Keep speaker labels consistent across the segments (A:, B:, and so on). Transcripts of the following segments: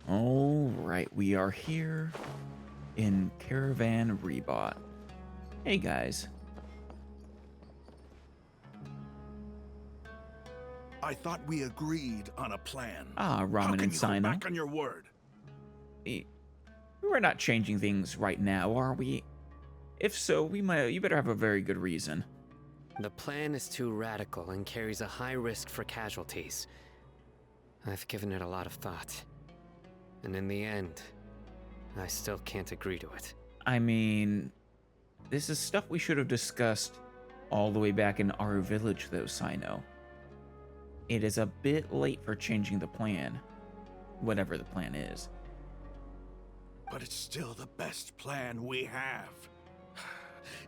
A: All right, we are here in Caravan Rebot. Hey guys.
B: I thought we agreed on a plan.
A: Ah,
B: How
A: Ramen
B: can
A: and
B: you go
A: Sino.
B: back on your word?
A: We're not changing things right now, are we? If so, you better have a very good reason.
C: The plan is too radical and carries a high risk for casualties. I've given it a lot of thought. And in the end, I still can't agree to it.
A: I mean, this is stuff we should have discussed all the way back in our village, though, Sino. It is a bit late for changing the plan, whatever the plan is.
B: But it's still the best plan we have.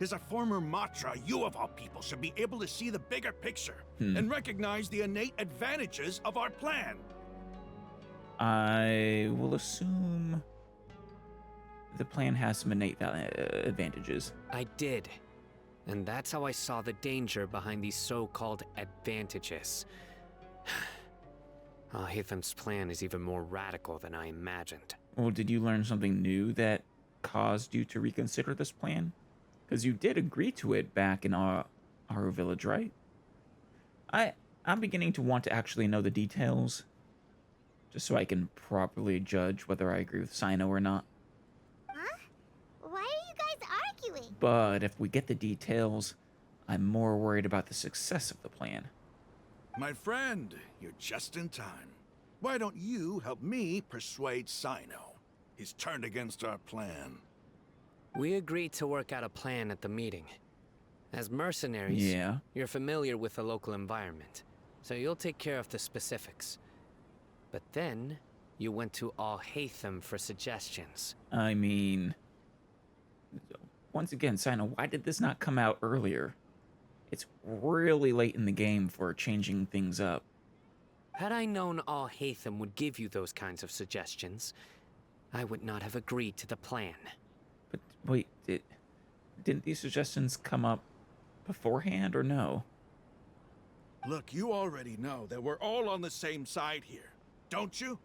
B: As a former Matra, you of all people should be able to see the bigger picture and recognize the innate advantages of our plan.
A: I will assume the plan has some innate advantages.
C: I did. And that's how I saw the danger behind these so-called advantages. Alhatham's plan is even more radical than I imagined.
A: Well, did you learn something new that caused you to reconsider this plan? Because you did agree to it back in our village, right? I'm beginning to want to actually know the details, just so I can properly judge whether I agree with Sino or not.
D: Huh? Why are you guys arguing?
A: But if we get the details, I'm more worried about the success of the plan.
B: My friend, you're just in time. Why don't you help me persuade Sino? He's turned against our plan.
C: We agreed to work out a plan at the meeting. As mercenaries,
A: Yeah.
C: you're familiar with the local environment, so you'll take care of the specifics. But then, you went to Alhatham for suggestions.
A: I mean, once again, Sino, why did this not come out earlier? It's really late in the game for changing things up.
C: Had I known Alhatham would give you those kinds of suggestions, I would not have agreed to the plan.
A: But wait, didn't these suggestions come up beforehand or no?
B: Look, you already know that we're all on the same side here, don't you?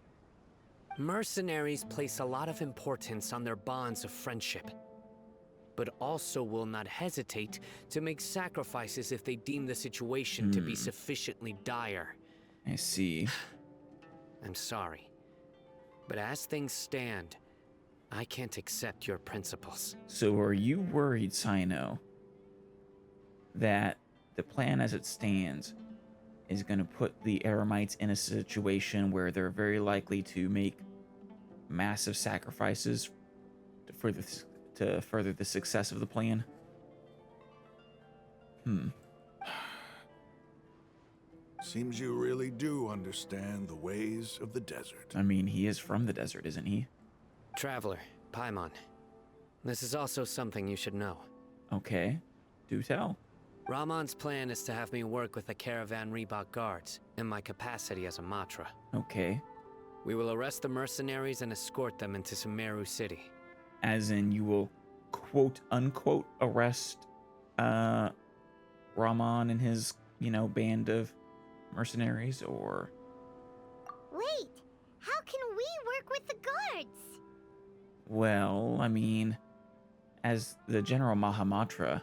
C: Mercenaries place a lot of importance on their bonds of friendship, but also will not hesitate to make sacrifices if they deem the situation to be sufficiently dire.
A: I see.
C: I'm sorry, but as things stand, I can't accept your principles.
A: So are you worried, Sino, that the plan as it stands is going to put the Eremites in a situation where they're very likely to make massive sacrifices to further the success of the plan?
B: Seems you really do understand the ways of the desert.
A: I mean, he is from the desert, isn't he?
C: Traveler, Paimon, this is also something you should know.
A: Okay, do tell.
C: Ramon's plan is to have me work with the Caravan Rebot guards in my capacity as a Matra.
A: Okay.
C: We will arrest the mercenaries and escort them into Sumeru City.
A: As in, you will quote-unquote arrest Ramon and his, band of mercenaries, or...
D: Wait, how can we work with the guards?
A: Well, I mean, as the General Mahamatra,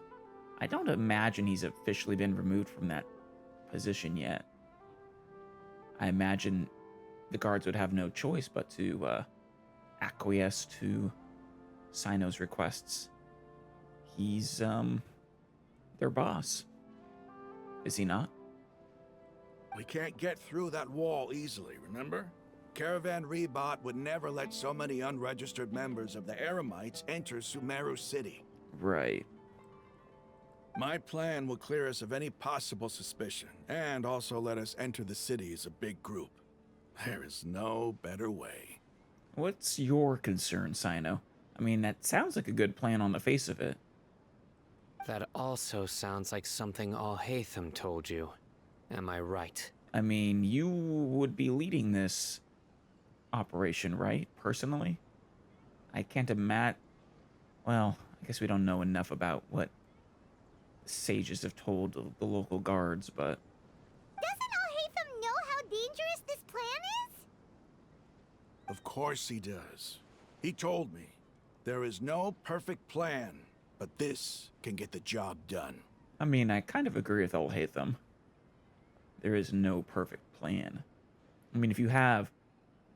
A: I don't imagine he's officially been removed from that position yet. I imagine the guards would have no choice but to acquiesce to Sino's requests. He's, their boss. Is he not?
B: We can't get through that wall easily, remember? Caravan Rebot would never let so many unregistered members of the Eremites enter Sumeru City.
A: Right.
B: My plan will clear us of any possible suspicion, and also let us enter the city as a big group. There is no better way.
A: What's your concern, Sino? I mean, that sounds like a good plan on the face of it.
C: That also sounds like something Alhatham told you. Am I right?
A: I mean, you would be leading this operation, right? Personally? I can't imagine... Well, I guess we don't know enough about what sages have told the local guards, but...
D: Doesn't Alhatham know how dangerous this plan is?
B: Of course he does. He told me, there is no perfect plan, but this can get the job done.
A: I mean, I kind of agree with old Hatham. There is no perfect plan. I mean, if you have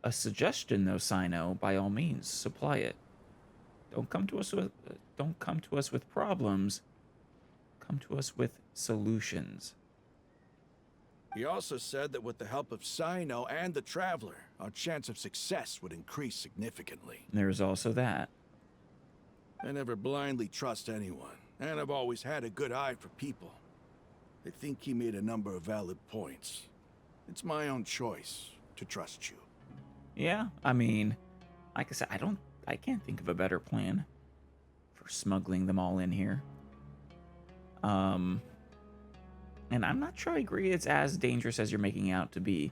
A: a suggestion, though, Sino, by all means, supply it. Don't come to us with problems. Come to us with solutions.
B: He also said that with the help of Sino and the Traveler, our chance of success would increase significantly.
A: There's also that.
B: I never blindly trust anyone, and I've always had a good eye for people. I think he made a number of valid points. It's my own choice to trust you.
A: Yeah, I mean, like I said, I can't think of a better plan for smuggling them all in here. And I'm not sure I agree it's as dangerous as you're making out to be.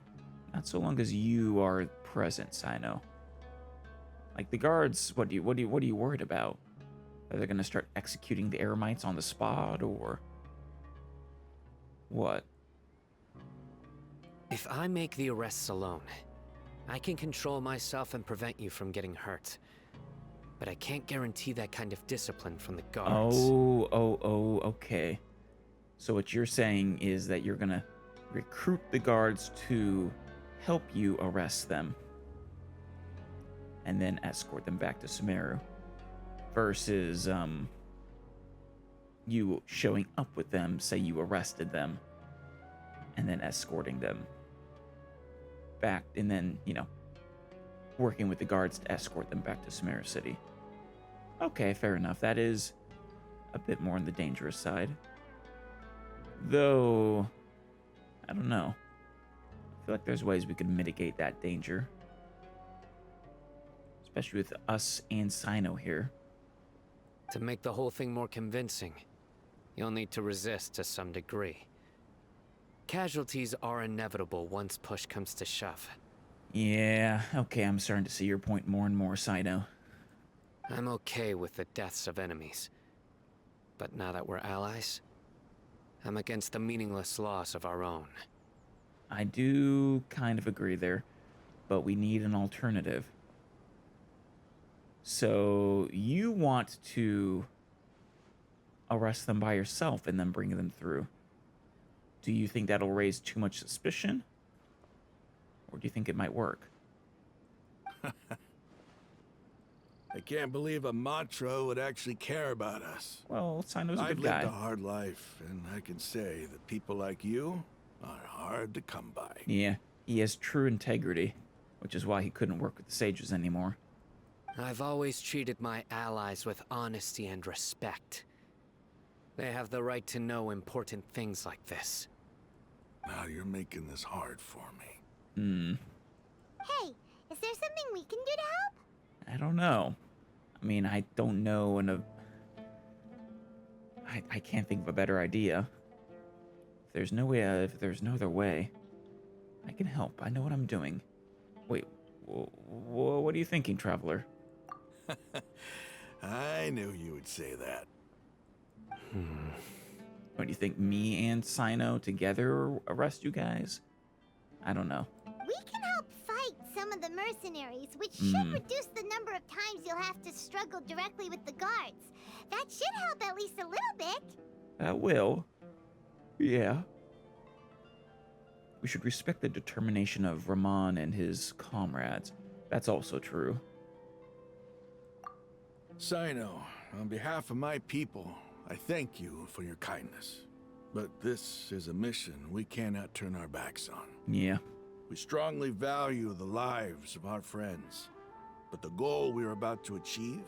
A: Not so long as you are present, Sino. Like the guards, what are you worried about? Are they gonna start executing the Eremites on the spot, or what?
C: If I make the arrests alone, I can control myself and prevent you from getting hurt. But I can't guarantee that kind of discipline from the guards.
A: Okay. So what you're saying is that you're gonna recruit the guards to help you arrest them and then escort them back to Sumeru, versus you showing up with them, say you arrested them, and then escorting them back, and then, working with the guards to escort them back to Sumeru City. Okay, fair enough. That is a bit more on the dangerous side. Though, I don't know. I feel like there's ways we could mitigate that danger. Especially with us and Sino here.
C: To make the whole thing more convincing, you'll need to resist to some degree. Casualties are inevitable once push comes to shove.
A: Yeah, okay, I'm starting to see your point more and more, Sino.
C: I'm okay with the deaths of enemies. But now that we're allies, I'm against the meaningless loss of our own.
A: I do kind of agree there, but we need an alternative. So, you want to arrest them by yourself and then bring them through. Do you think that'll raise too much suspicion? Or do you think it might work?
B: I can't believe a Matra would actually care about us.
A: Well, Sino's a
B: I've
A: good
B: lived
A: guy.
B: a hard life, and I can say that people like you are hard to come by.
A: Yeah, he has true integrity, which is why he couldn't work with the sages anymore.
C: I've always treated my allies with honesty and respect. They have the right to know important things like this.
B: Now you're making this hard for me.
D: Hey, is there something we can do to help?
A: I don't know. I mean, I don't know, and I can't think of a better idea. If there's no way, if there's no other way, I can help. I know what I'm doing. Wait, what are you thinking, Traveler?
B: I knew you would say that.
A: What do you think? Me and Sino together arrest you guys? I don't know.
D: We can help fight some of the mercenaries, which should reduce the number of times you'll have to struggle directly with the guards. That should help at least a little bit.
A: That will. Yeah. We should respect the determination of Rahman and his comrades. That's also true.
B: Sino, on behalf of my people, I thank you for your kindness. But this is a mission we cannot turn our backs on.
A: Yeah.
B: We strongly value the lives of our friends, but the goal we are about to achieve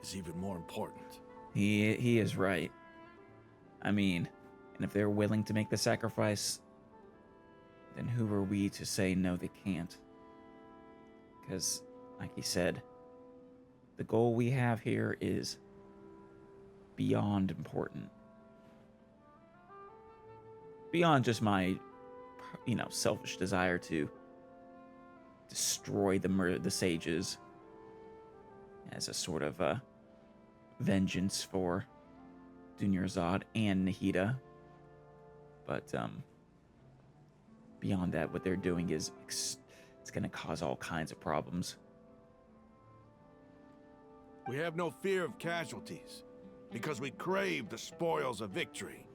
B: is even more important.
A: He is right. I mean, and if they're willing to make the sacrifice, then who are we to say no, they can't? Because, like he said, the goal we have here is beyond important. Beyond just my, selfish desire to destroy the sages as a sort of vengeance for Dunyarzad and Nahida. But beyond that, what they're doing is it's going to cause all kinds of problems.
B: We have no fear of casualties, because we crave the spoils of victory.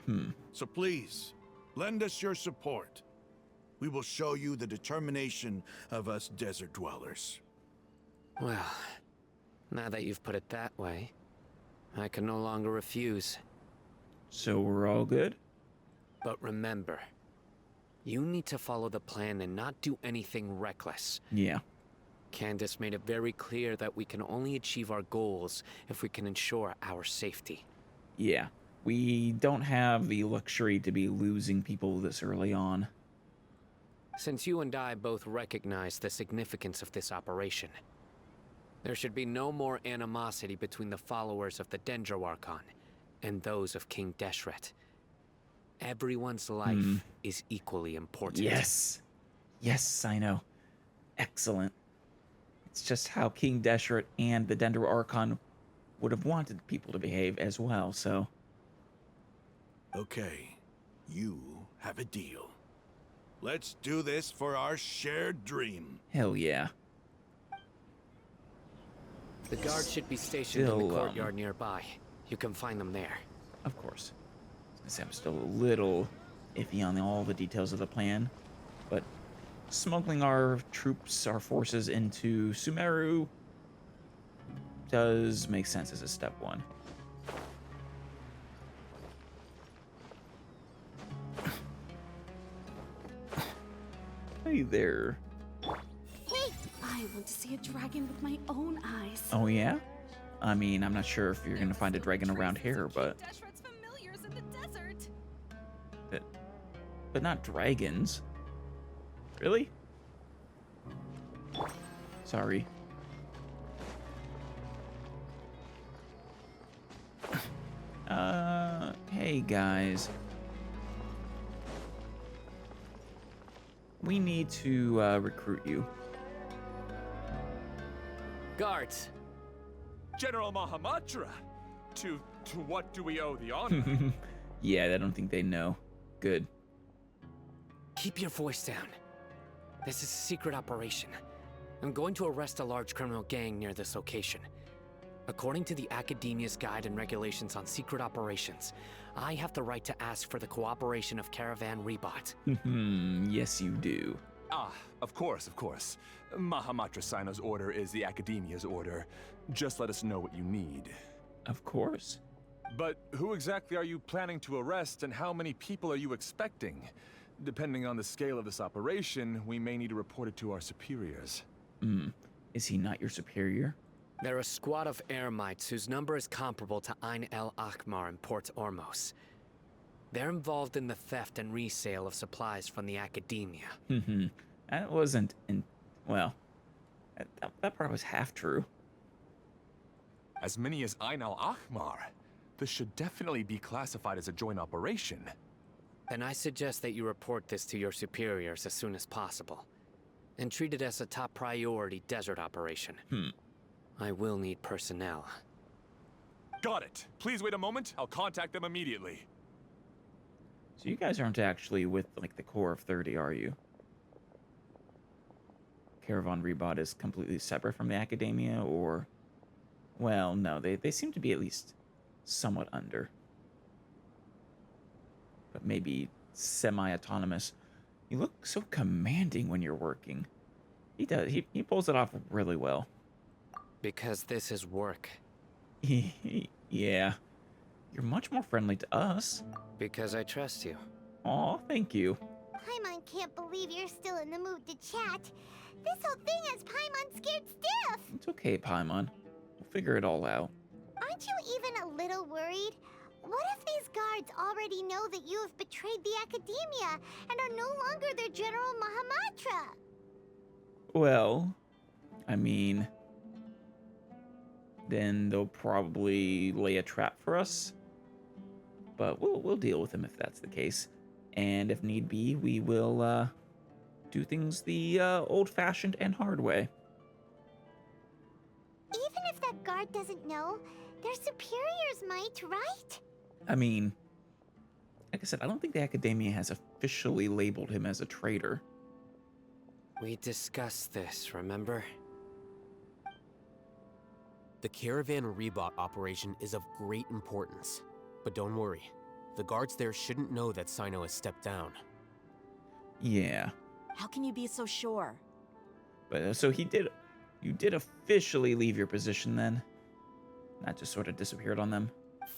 B: So please, lend us your support. We will show you the determination of us desert dwellers.
C: Well, now that you've put it that way, I can no longer refuse.
A: So we're all good?
C: But remember, you need to follow the plan and not do anything reckless.
A: Yeah.
C: Candace made it very clear that we can only achieve our goals if we can ensure our safety.
A: Yeah. We don't have the luxury to be losing people this early on.
C: Since you and I both recognize the significance of this operation, there should be no more animosity between the followers of the Dendro Archon and those of King Deshret. Everyone's life is equally important.
A: Yes. Yes, I know. Excellent. It's just how King Deshret and the Dendro Archon would have wanted people to behave as well, so...
B: Okay, you have a deal. Let's do this for our shared dream.
A: Hell yeah.
C: The guards should be stationed in the courtyard nearby. You can find them there.
A: Of course. I'm still a little iffy on all the details of the plan, but smuggling our troops, our forces into Sumeru does make sense as a step one. Hey there.
D: Hey!
E: I want to see a dragon with my own eyes.
A: Oh yeah? I mean, I'm not sure if you're gonna find a dragon around here, but...
E: Deshret's familiars in the desert.
A: But not dragons. Really? Sorry. Hey guys. We need to recruit you.
C: Guards!
F: General Mahamatra! To what do we owe the honor?
A: Yeah, I don't think they know. Good.
C: Keep your voice down. This is a secret operation. I'm going to arrest a large criminal gang near this location. According to the Academia's Guide and Regulations on Secret Operations, I have the right to ask for the cooperation of Caravan Rebot.
A: Yes, you do.
F: Ah, of course, of course. Mahamatra Sino's order is the Academia's order. Just let us know what you need.
A: Of course.
F: But who exactly are you planning to arrest, and how many people are you expecting? Depending on the scale of this operation, we may need to report it to our superiors.
A: Is he not your superior?
C: They're a squad of Eremites whose number is comparable to Ain El Akhmar in Port Ormos. They're involved in the theft and resale of supplies from the Academia.
A: That wasn't well, that part was half true.
F: As many as Ain Al Akhmar? This should definitely be classified as a joint operation.
C: Then I suggest that you report this to your superiors as soon as possible, and treat it as a top priority desert operation. I will need personnel.
F: Got it. Please wait a moment. I'll contact them immediately.
A: So you guys aren't actually with, like, the core of 30, are you? Caravan Rebot is completely separate from the Academia, or... Well, no, they seem to be at least somewhat under. But maybe semi-autonomous. You look so commanding when you're working. He does. He pulls it off really well.
C: Because this is work.
A: Yeah. You're much more friendly to us.
C: Because I trust you.
A: Aw, thank you.
D: Paimon can't believe you're still in the mood to chat. This whole thing has Paimon scared stiff.
A: It's okay, Paimon. We'll figure it all out.
D: Aren't you even a little worried? What if these guards already know that you have betrayed the Academia and are no longer their General Mahamatra?
A: Well, I mean... then they'll probably lay a trap for us. But we'll deal with them if that's the case. And if need be, we will do things the old-fashioned and hard way.
D: Even if that guard doesn't know, their superiors might, right?
A: I mean, like I said, I don't think the Academia has officially labeled him as a traitor.
C: We discussed this, remember?
G: The caravan rebot operation is of great importance. But don't worry, the guards there shouldn't know that Sino has stepped down.
A: Yeah.
H: How can you be so sure?
A: But so you did officially leave your position then? Not just sort of disappeared on them?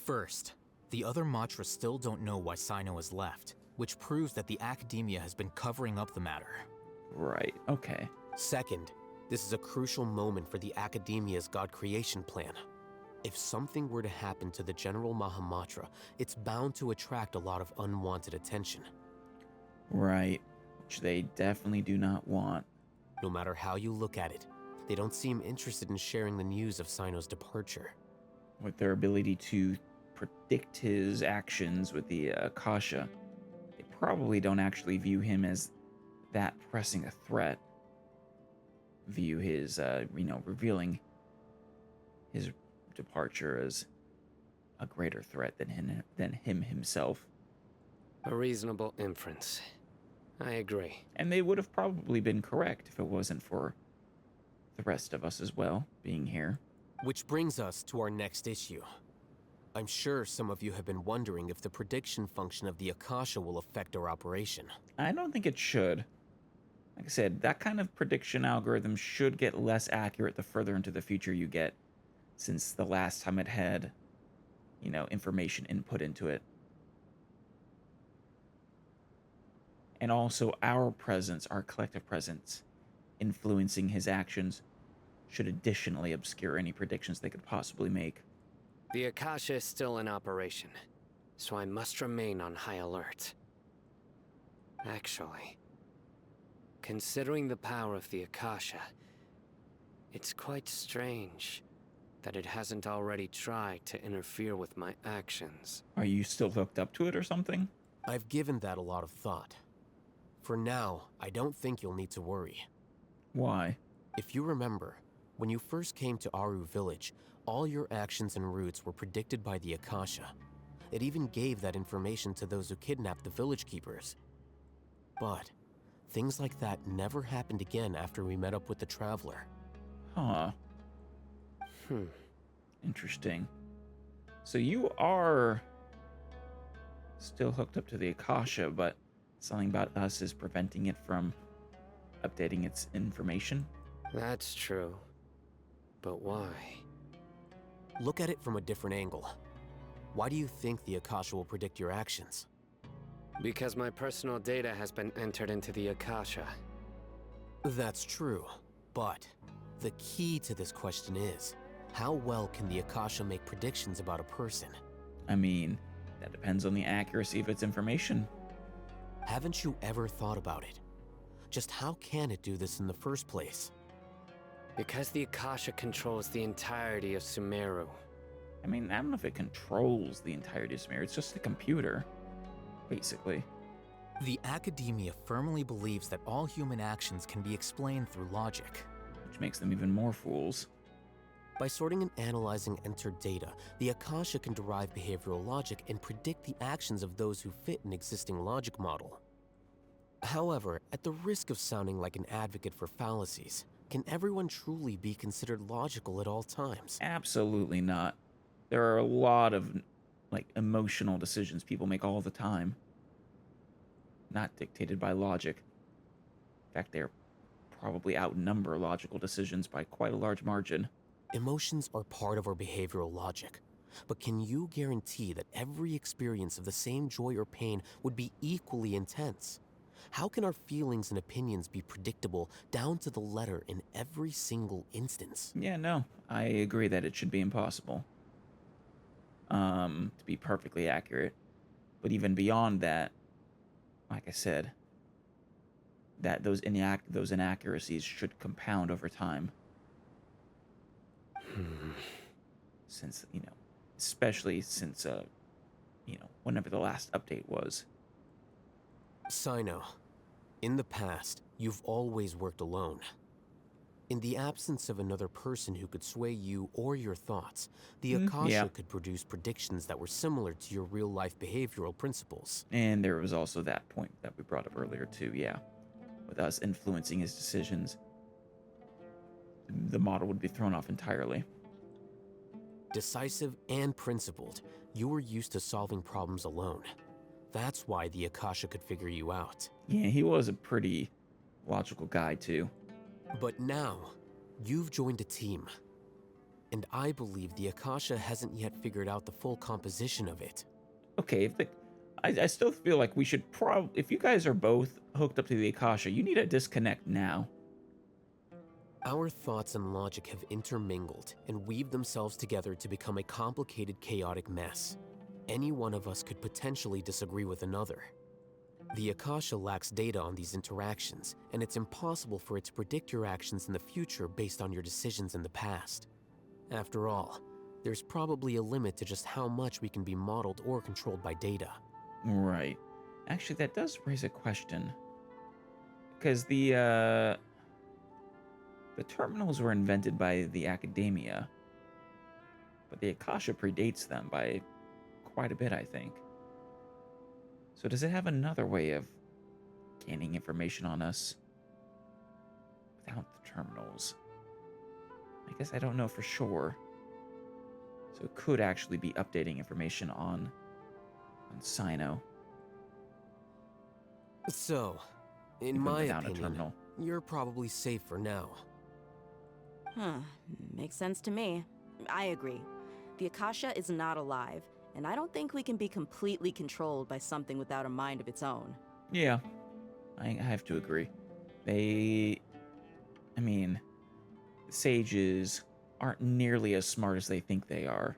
I: First, the other Matra still don't know why Sino has left, which proves that the academia has been covering up the matter.
A: Right, okay.
G: Second, this is a crucial moment for the academia's god creation plan. If something were to happen to the General Mahamatra, it's bound to attract a lot of unwanted attention.
A: Right, which they definitely do not want.
G: No matter how you look at it, they don't seem interested in sharing the news of Sino's departure.
A: With their ability to predict his actions with the Akasha, they probably don't actually view him as that pressing a threat. View his, revealing his departure as a greater threat than him himself.
C: A reasonable inference. I agree.
A: And they would have probably been correct if it wasn't for the rest of us as well being here.
G: Which brings us to our next issue. I'm sure some of you have been wondering if the prediction function of the Akasha will affect our operation.
A: I don't think it should. Like I said, that kind of prediction algorithm should get less accurate the further into the future you get, since the last time it had, information input into it. And also our presence, our collective presence, influencing his actions should additionally obscure any predictions they could possibly make.
C: The Akasha is still in operation, so I must remain on high alert. Actually, considering the power of the Akasha, it's quite strange that it hasn't already tried to interfere with my actions.
A: Are you still hooked up to it or something?
G: I've given that a lot of thought. For now, I don't think you'll need to worry.
A: Why?
G: If you remember, when you first came to Aru Village, all your actions and routes were predicted by the Akasha. It even gave that information to those who kidnapped the village keepers. But things like that never happened again after we met up with the Traveler.
A: Huh. Interesting. So you are still hooked up to the Akasha, but something about us is preventing it from updating its information?
C: That's true. But why?
G: Look at it from a different angle. Why do you think the Akasha will predict your actions?
C: Because my personal data has been entered into the Akasha.
G: That's true, but the key to this question is, how well can the Akasha make predictions about a person?
A: I mean, that depends on the accuracy of its information.
G: Haven't you ever thought about it? Just how can it do this in the first place?
C: Because the Akasha controls the entirety of Sumeru.
A: I mean, I don't know if it controls the entirety of Sumeru. It's just a computer, basically.
I: The academia firmly believes that all human actions can be explained through logic.
A: Which makes them even more fools.
G: By sorting and analyzing entered data, the Akasha can derive behavioral logic and predict the actions of those who fit an existing logic model. However, at the risk of sounding like an advocate for fallacies, can everyone truly be considered logical at all times?
A: Absolutely not. There are a lot of, emotional decisions people make all the time. Not dictated by logic. In fact, they're probably outnumber logical decisions by quite a large margin.
G: Emotions are part of our behavioral logic. But can you guarantee that every experience of the same joy or pain would be equally intense? How can our feelings and opinions be predictable down to the letter in every single instance?
A: Yeah, no, I agree that it should be impossible. To be perfectly accurate. But even beyond that, like I said, that those inaccuracies should compound over time. Since, especially since, whenever the last update was.
G: Sino, in the past, you've always worked alone. In the absence of another person who could sway you or your thoughts, the Akasha could produce predictions that were similar to your real-life behavioral principles.
A: And there was also that point that we brought up earlier, too, yeah. with us influencing his decisions, the model would be thrown off entirely.
G: Decisive and principled, you were used to solving problems alone. That's why the Akasha could figure you out.
A: Yeah, he was a pretty logical guy, too.
G: But now, you've joined a team. And I believe the Akasha hasn't yet figured out the full composition of it.
A: Okay, I still feel like we should if you guys are both hooked up to the Akasha, you need to disconnect now.
G: Our thoughts and logic have intermingled and weaved themselves together to become a complicated, chaotic mess. Any one of us could potentially disagree with another. The Akasha lacks data on these interactions, and it's impossible for it to predict your actions in the future based on your decisions in the past. After all, there's probably a limit to just how much we can be modeled or controlled by data.
A: Right. Actually, that does raise a question. Because the terminals were invented by the academia, but the Akasha predates them by quite a bit, I think. So does it have another way of gaining information on us without the terminals? I guess I don't know for sure. So it could actually be updating information on Sino.
G: So, in
A: even
G: my
A: without a
G: opinion,
A: terminal.
G: you're probably safe for now.
H: Makes sense to me. I agree. The Akasha is not alive, and I don't think we can be completely controlled by something without a mind of its own.
A: Yeah, I have to agree. The sages aren't nearly as smart as they think they are.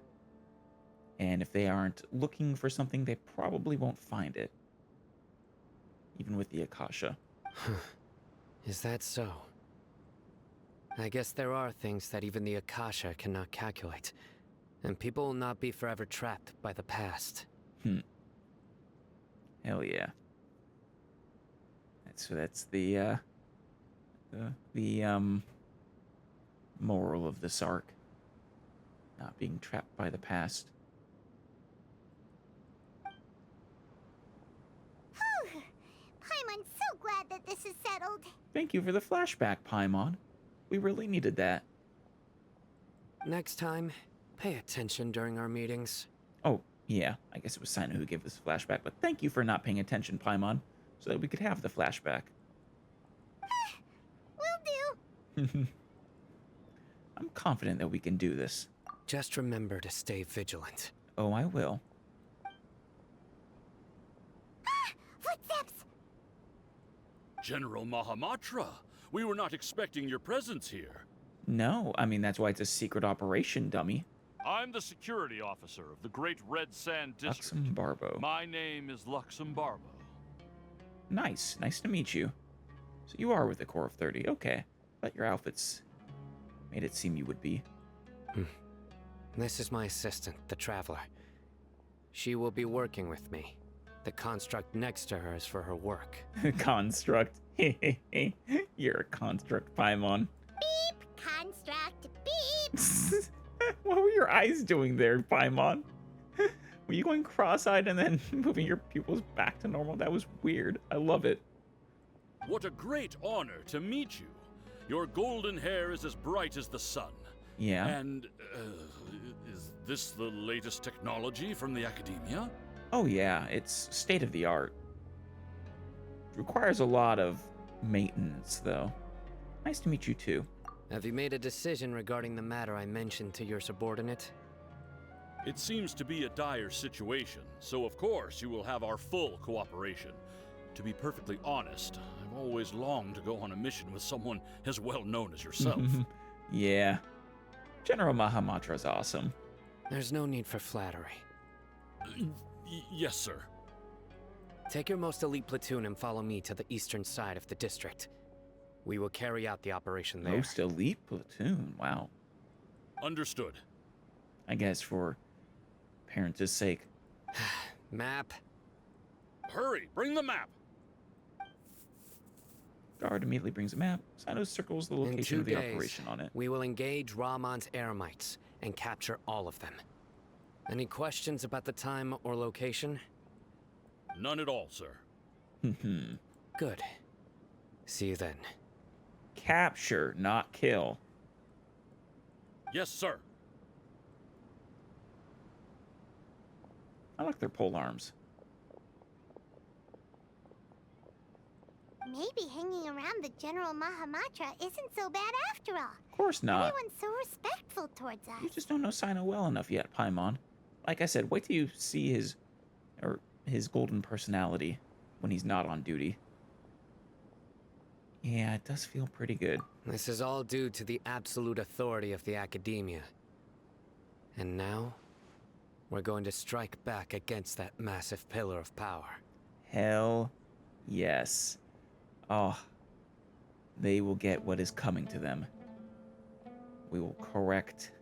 A: And if they aren't looking for something, they probably won't find it. Even with the Akasha.
C: Is that so? I guess there are things that even the Akasha cannot calculate, and people will not be forever trapped by the past.
A: Hell yeah. That's the moral of this arc. Not being trapped by the past.
D: Paimon's so glad that this is settled.
A: Thank you for the flashback, Paimon. We really needed that.
C: Next time, pay attention during our meetings.
A: Oh, yeah. I guess it was Sino who gave this flashback, but thank you for not paying attention, Paimon, so that we could have the flashback.
D: Will do.
A: I'm confident that we can do this.
C: Just remember to stay vigilant.
A: Oh, I will.
D: Footsteps!
J: General Mahamatra, we were not expecting your presence here.
A: No, I mean, that's why it's a secret operation, dummy.
J: I'm the security officer of the Great Red Sand District.
A: Luxembarbo.
J: My name is Luxembarbo.
A: Nice. Nice to meet you. So you are with the Corps of 30. Okay. But your outfits made it seem you would be.
C: This is my assistant, the Traveler. She will be working with me. The construct next to her is for her work.
A: Construct. You're a construct, Paimon.
D: Beep! Construct! Beep!
A: What were your eyes doing there, Paimon? Were you going cross-eyed and then moving your pupils back to normal? That was weird. I love it.
J: What a great honor to meet you. Your golden hair is as bright as the sun.
A: Yeah.
J: And, is this the latest technology from the academia?
A: Oh yeah, it's state-of-the-art. Requires a lot of maintenance, though. Nice to meet you, too.
C: Have you made a decision regarding the matter I mentioned to your subordinate?
J: It seems to be a dire situation, so of course you will have our full cooperation. To be perfectly honest, I've always longed to go on a mission with someone as well known as yourself.
A: Yeah. General Mahamatra is awesome.
C: There's no need for flattery.
J: Yes, sir.
C: Take your most elite platoon and follow me to the eastern side of the district. We will carry out the operation there.
A: Most elite platoon. Wow.
J: Understood.
A: I guess for parents' sake.
C: Map.
J: Hurry, bring the map.
A: Guard immediately brings a map. Sino circles the
C: In
A: location
C: 2
A: of the
C: days,
A: operation on it.
C: we will engage Rahman's Eremites and capture all of them. Any questions about the time or location?
J: None at all, sir.
C: Good. See you then.
A: Capture, not kill.
J: Yes, sir.
A: I like their pole arms.
D: Maybe hanging around the General Mahamatra isn't so bad after all.
A: Of course not.
D: Everyone's so respectful towards us.
A: You just don't know Sino well enough yet, Paimon. Like I said, wait till you see his golden personality when he's not on duty. Yeah, it does feel pretty good.
C: This is all due to the absolute authority of the Academia. And now, we're going to strike back against that massive pillar of power.
A: Hell yes. Oh, they will get what is coming to them. We will correct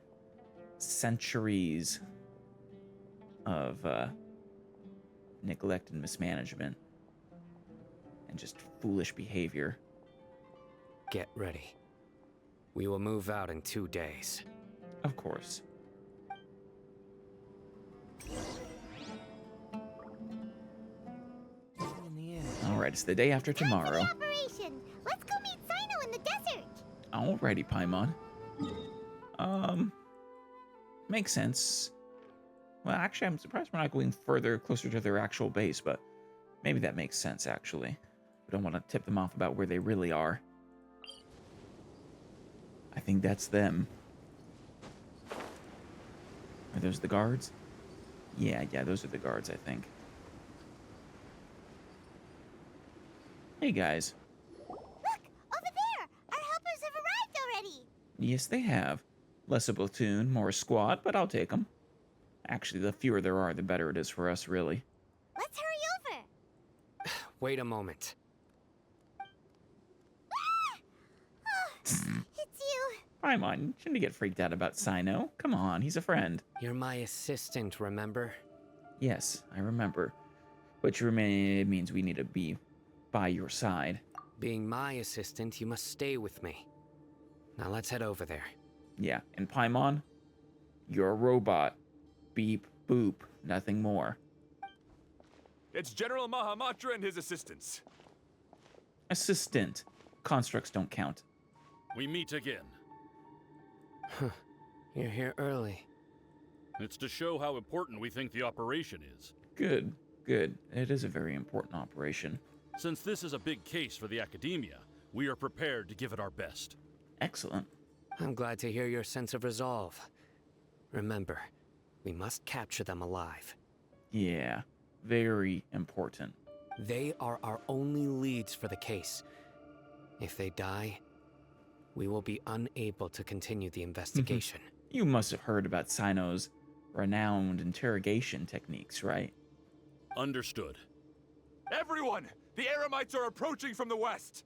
A: centuries of neglect and mismanagement and just foolish behavior.
C: Get ready. We will move out in 2 days.
A: Of course. Alright, it's the day after tomorrow.
D: Operation. Let's go meet Sino in the desert.
A: Alrighty, Paimon. Makes sense. Well, actually, I'm surprised we're not going closer to their actual base, but maybe that makes sense, actually. We don't want to tip them off about where they really are. I think that's them. Are those the guards? Yeah, those are the guards, I think. Hey, guys.
D: Look, over there. Our helpers have arrived already.
A: Yes, they have. Less a platoon, more a squad, but I'll take them. Actually, the fewer there are, the better it is for us, really.
D: Let's hurry over.
C: Wait a moment.
D: It's you.
A: Paimon, shouldn't get freaked out about Sino. Come on, he's a friend.
C: You're my assistant, remember?
A: Yes, I remember. But it means we need to be by your side.
C: Being my assistant, you must stay with me. Now let's head over there.
A: Yeah, and Paimon, you're a robot. Beep, boop, nothing more.
F: It's General Mahamatra and his assistants.
A: Assistant. Constructs don't count.
J: We meet again.
C: You're here early.
J: It's to show how important we think the operation is.
A: Good, good. It is a very important operation.
J: Since this is a big case for the Academia, we are prepared to give it our best.
A: Excellent.
C: I'm glad to hear your sense of resolve. Remember, we must capture them alive.
A: Yeah, very important.
C: They are our only leads for the case. If they die, we will be unable to continue the investigation.
A: You must have heard about Sino's renowned interrogation techniques, right?
J: Understood.
F: Everyone! The Eremites are approaching from the west!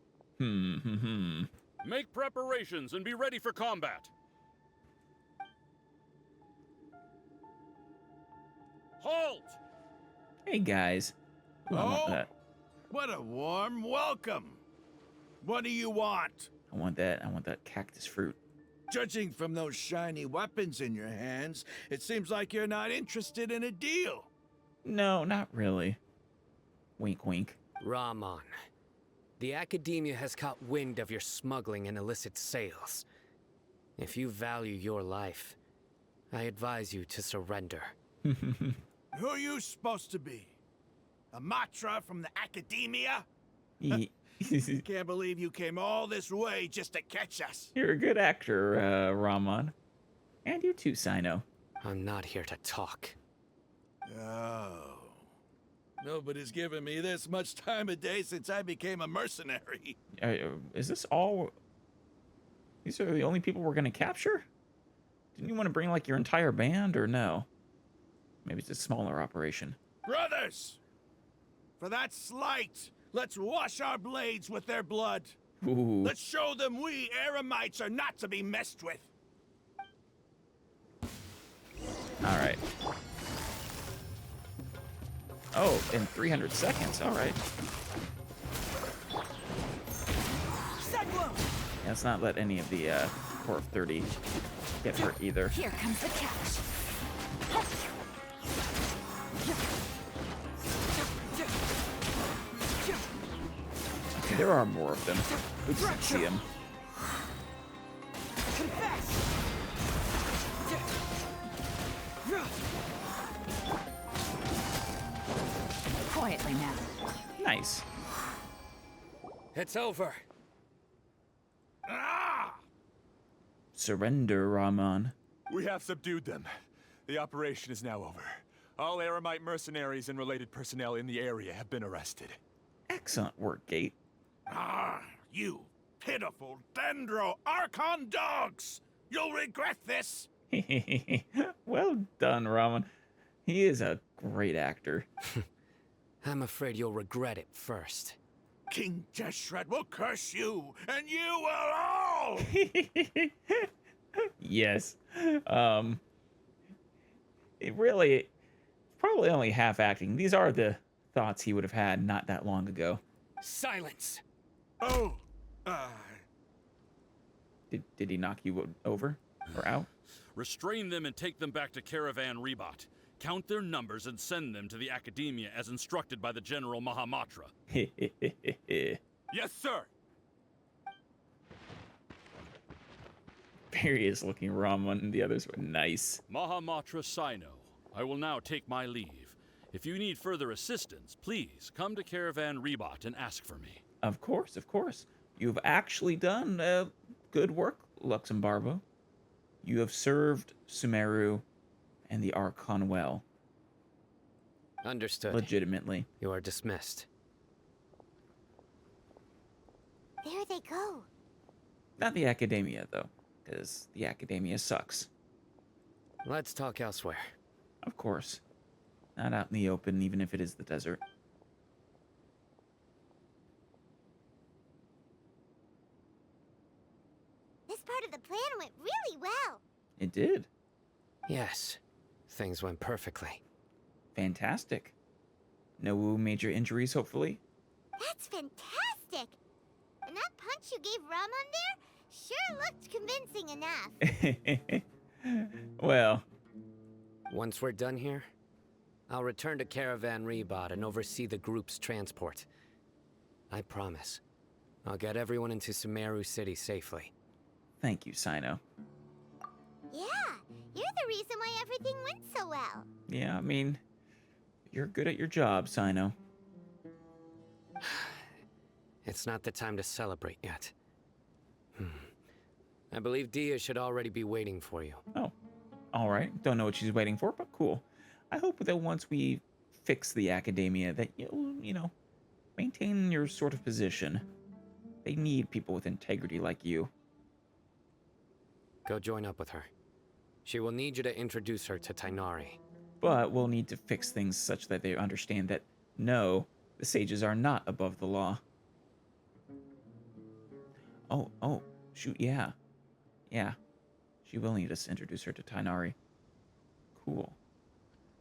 J: Make preparations and be ready for combat. Halt!
A: Hey, guys. Ooh, I want that.
B: What a warm welcome. What do you want?
A: I want that cactus fruit.
B: Judging from those shiny weapons in your hands, it seems like you're not interested in a deal.
A: No, not really. Wink, wink.
C: Rahman, the Academia has caught wind of your smuggling and illicit sales. If you value your life, I advise you to surrender.
B: Who are you supposed to be? A Matra from the Academia? Can't believe you came all this way just to catch us.
A: You're a good actor, Rahman. And you too, Sino.
C: I'm not here to talk.
B: Oh. Nobody's given me this much time of day since I became a mercenary.
A: Is this all... These are the only people we're going to capture? Didn't you want to bring, like, your entire band, or no? Maybe it's a smaller operation.
B: Brothers! For that slight, let's wash our blades with their blood.
A: Ooh.
B: Let's show them we Eremites are not to be messed with.
A: All right. Oh, in 300 seconds. All right. Let's not let any of the Core of 30 get hurt either.
E: Here comes the catch.
A: Okay. There are more of them. We just don't see them.
K: Quietly now.
A: Nice.
C: It's over.
A: Surrender, Rahman.
F: We have subdued them. The operation is now over. All Eremite mercenaries and related personnel in the area have been arrested.
A: Excellent work, Gate.
B: You pitiful Dendro Archon dogs! You'll regret this!
A: Well done, Rahman. He is a great actor.
C: I'm afraid you'll regret it first.
B: King Jeshret will curse you, and you will all!
A: Yes. It really, probably only half acting. These are the thoughts he would have had not that long ago.
C: Silence!
B: Oh,
A: Did he knock you over or out?
J: Restrain them and take them back to Caravan Rebot. Count their numbers and send them to the Academia as instructed by the General Mahamatra.
F: Yes, sir!
A: Various looking Rahman and the others were nice.
J: Mahamatra Sino, I will now take my leave. If you need further assistance, please come to Caravan Rebot and ask for me.
A: Of course, of course. You've actually done good work, Luxembarbo. You have served Sumeru and the Archon well.
C: Understood.
A: Legitimately.
C: You are dismissed.
D: There they go.
A: Not the Academia, though, because the Academia sucks.
C: Let's talk elsewhere.
A: Of course. Not out in the open, even if it is the desert.
D: This part of the plan went really well.
A: It did.
C: Yes, things went perfectly.
A: Fantastic. No major injuries, hopefully?
D: That's fantastic. And that punch you gave Rahman there sure looked convincing enough.
A: Well.
C: Once we're done here, I'll return to Caravan Rebot and oversee the group's transport. I promise. I'll get everyone into Sumeru City safely.
A: Thank you, Sino.
D: Yeah, you're the reason why everything went so well.
A: Yeah, I mean, you're good at your job, Sino.
C: It's not the time to celebrate yet. I believe Dia should already be waiting for you.
A: Oh, all right. Don't know what she's waiting for, but cool. I hope that once we fix the Academia that you'll, maintain your sort of position. They need people with integrity like you.
C: Go join up with her. She will need you to introduce her to Tighnari.
A: But we'll need to fix things such that they understand that, no, the sages are not above the law. Oh, shoot, yeah. Yeah. She will need us to introduce her to Tighnari. Cool.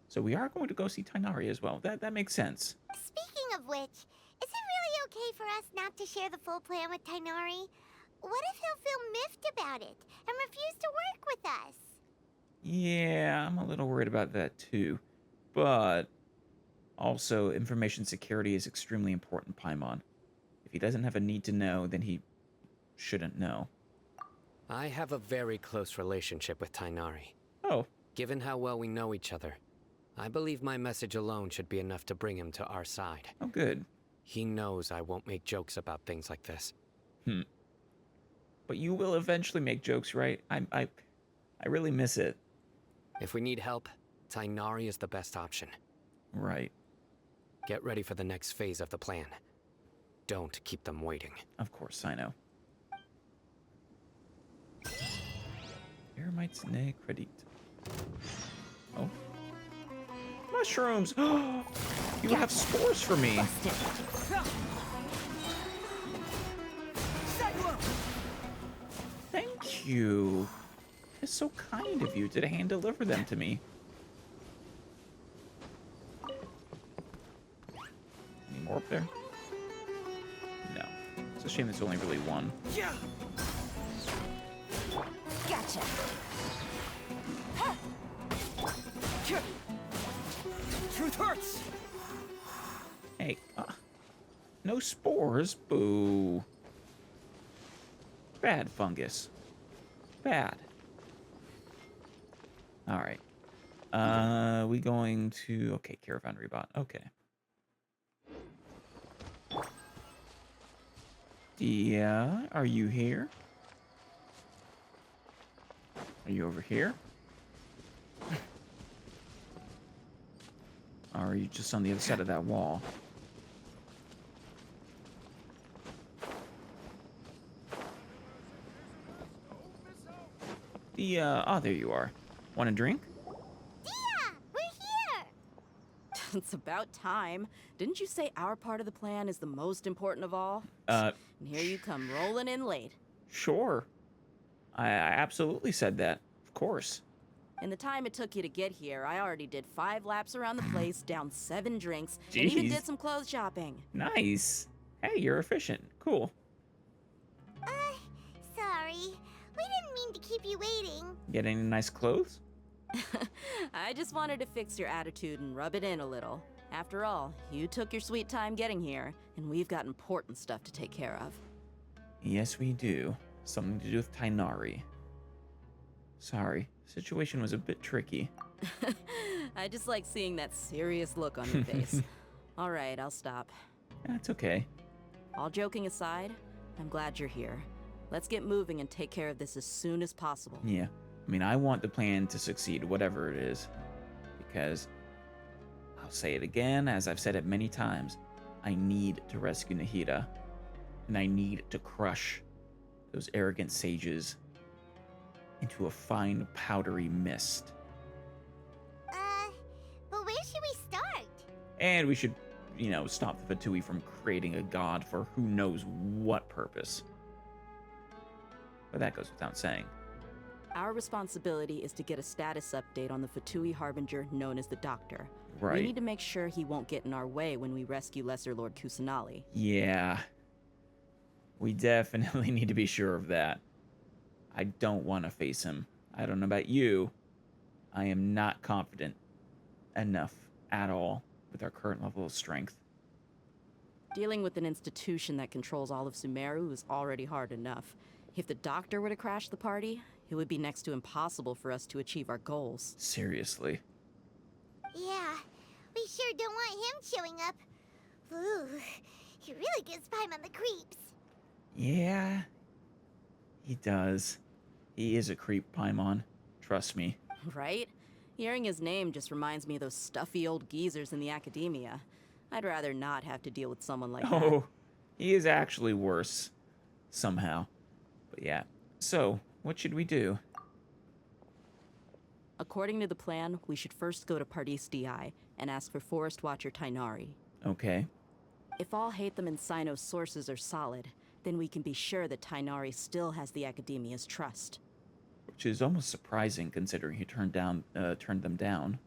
A: So we are going to go see Tighnari as well. That makes sense.
D: Speaking of which, is it really okay for us not to share the full plan with Tighnari? What if he'll feel miffed about it and refuse to work with us?
A: Yeah, I'm a little worried about that too. But also, information security is extremely important, Paimon. If he doesn't have a need to know, then he shouldn't know.
C: I have a very close relationship with Tighnari.
A: Oh.
C: Given how well we know each other, I believe my message alone should be enough to bring him to our side.
A: Oh, good.
C: He knows I won't make jokes about things like this.
A: But you will eventually make jokes, right? I really miss it.
C: If we need help, Tighnari is the best option.
A: Right.
C: Get ready for the next phase of the plan. Don't keep them waiting.
A: Of course, I know. Eremites ne credit. Oh. Mushrooms! You have spores for me! Thank you. It's so kind of you to hand deliver them to me. Any more up there? No. It's a shame there's only really one.
K: Yeah. Gotcha. Truth hurts.
A: Hey, No spores? Boo. Bad fungus. Bad. Alright. We going to... Okay, Caravan Rebot. Okay. Yeah, are you here? Are you over here? Or are you just on the other side of that wall? Oh, there you are. Want a drink?
D: Yeah, we're here.
H: It's about time. Didn't you say our part of the plan is the most important of all? And here you come rolling in late.
A: Sure. I absolutely said that. Of course.
H: In the time it took you to get here, I already did 5 laps around the place, downed 7 drinks, and even did some clothes shopping.
A: Nice. Hey, you're efficient. Cool.
D: Sorry. We didn't mean to keep you waiting.
A: Get any nice clothes?
H: I just wanted to fix your attitude and rub it in a little. After all, you took your sweet time getting here, and we've got important stuff to take care of.
A: Yes, we do. Something to do with Tighnari. Sorry, situation was a bit tricky.
H: I just like seeing that serious look on your face. All right, I'll stop.
A: That's okay.
H: All joking aside, I'm glad you're here. Let's get moving and take care of this as soon as possible.
A: Yeah. I mean, I want the plan to succeed, whatever it is. Because, I'll say it again, as I've said it many times, I need to rescue Nahida. And I need to crush those arrogant sages into a fine, powdery mist.
D: But where should we start?
A: And we should, stop the Fatui from creating a god for who knows what purpose. But that goes without saying.
H: Our responsibility is to get a status update on the Fatui Harbinger known as the Doctor.
A: Right.
H: We need to make sure he won't get in our way when we rescue Lesser Lord Kusanali.
A: Yeah. We definitely need to be sure of that. I don't want to face him. I don't know about you. I am not confident enough at all with our current level of strength.
H: Dealing with an institution that controls all of Sumeru is already hard enough. If the Doctor were to crash the party, it would be next to impossible for us to achieve our goals.
A: Seriously.
D: Yeah, we sure don't want him showing up. Ooh, he really gives Paimon the creeps.
A: Yeah, he does. He is a creep, Paimon. Trust me.
H: Right? Hearing his name just reminds me of those stuffy old geezers in the academia. I'd rather not have to deal with someone like that.
A: Oh, he is actually worse. Somehow. But yeah. So, what should we do?
H: According to the plan, we should first go to Pardis Dhyai and ask for Forest Watcher Tighnari.
A: Okay.
H: If all Hatham and Sino's sources are solid, then we can be sure that Tighnari still has the Academia's trust.
A: Which is almost surprising considering he turned them down.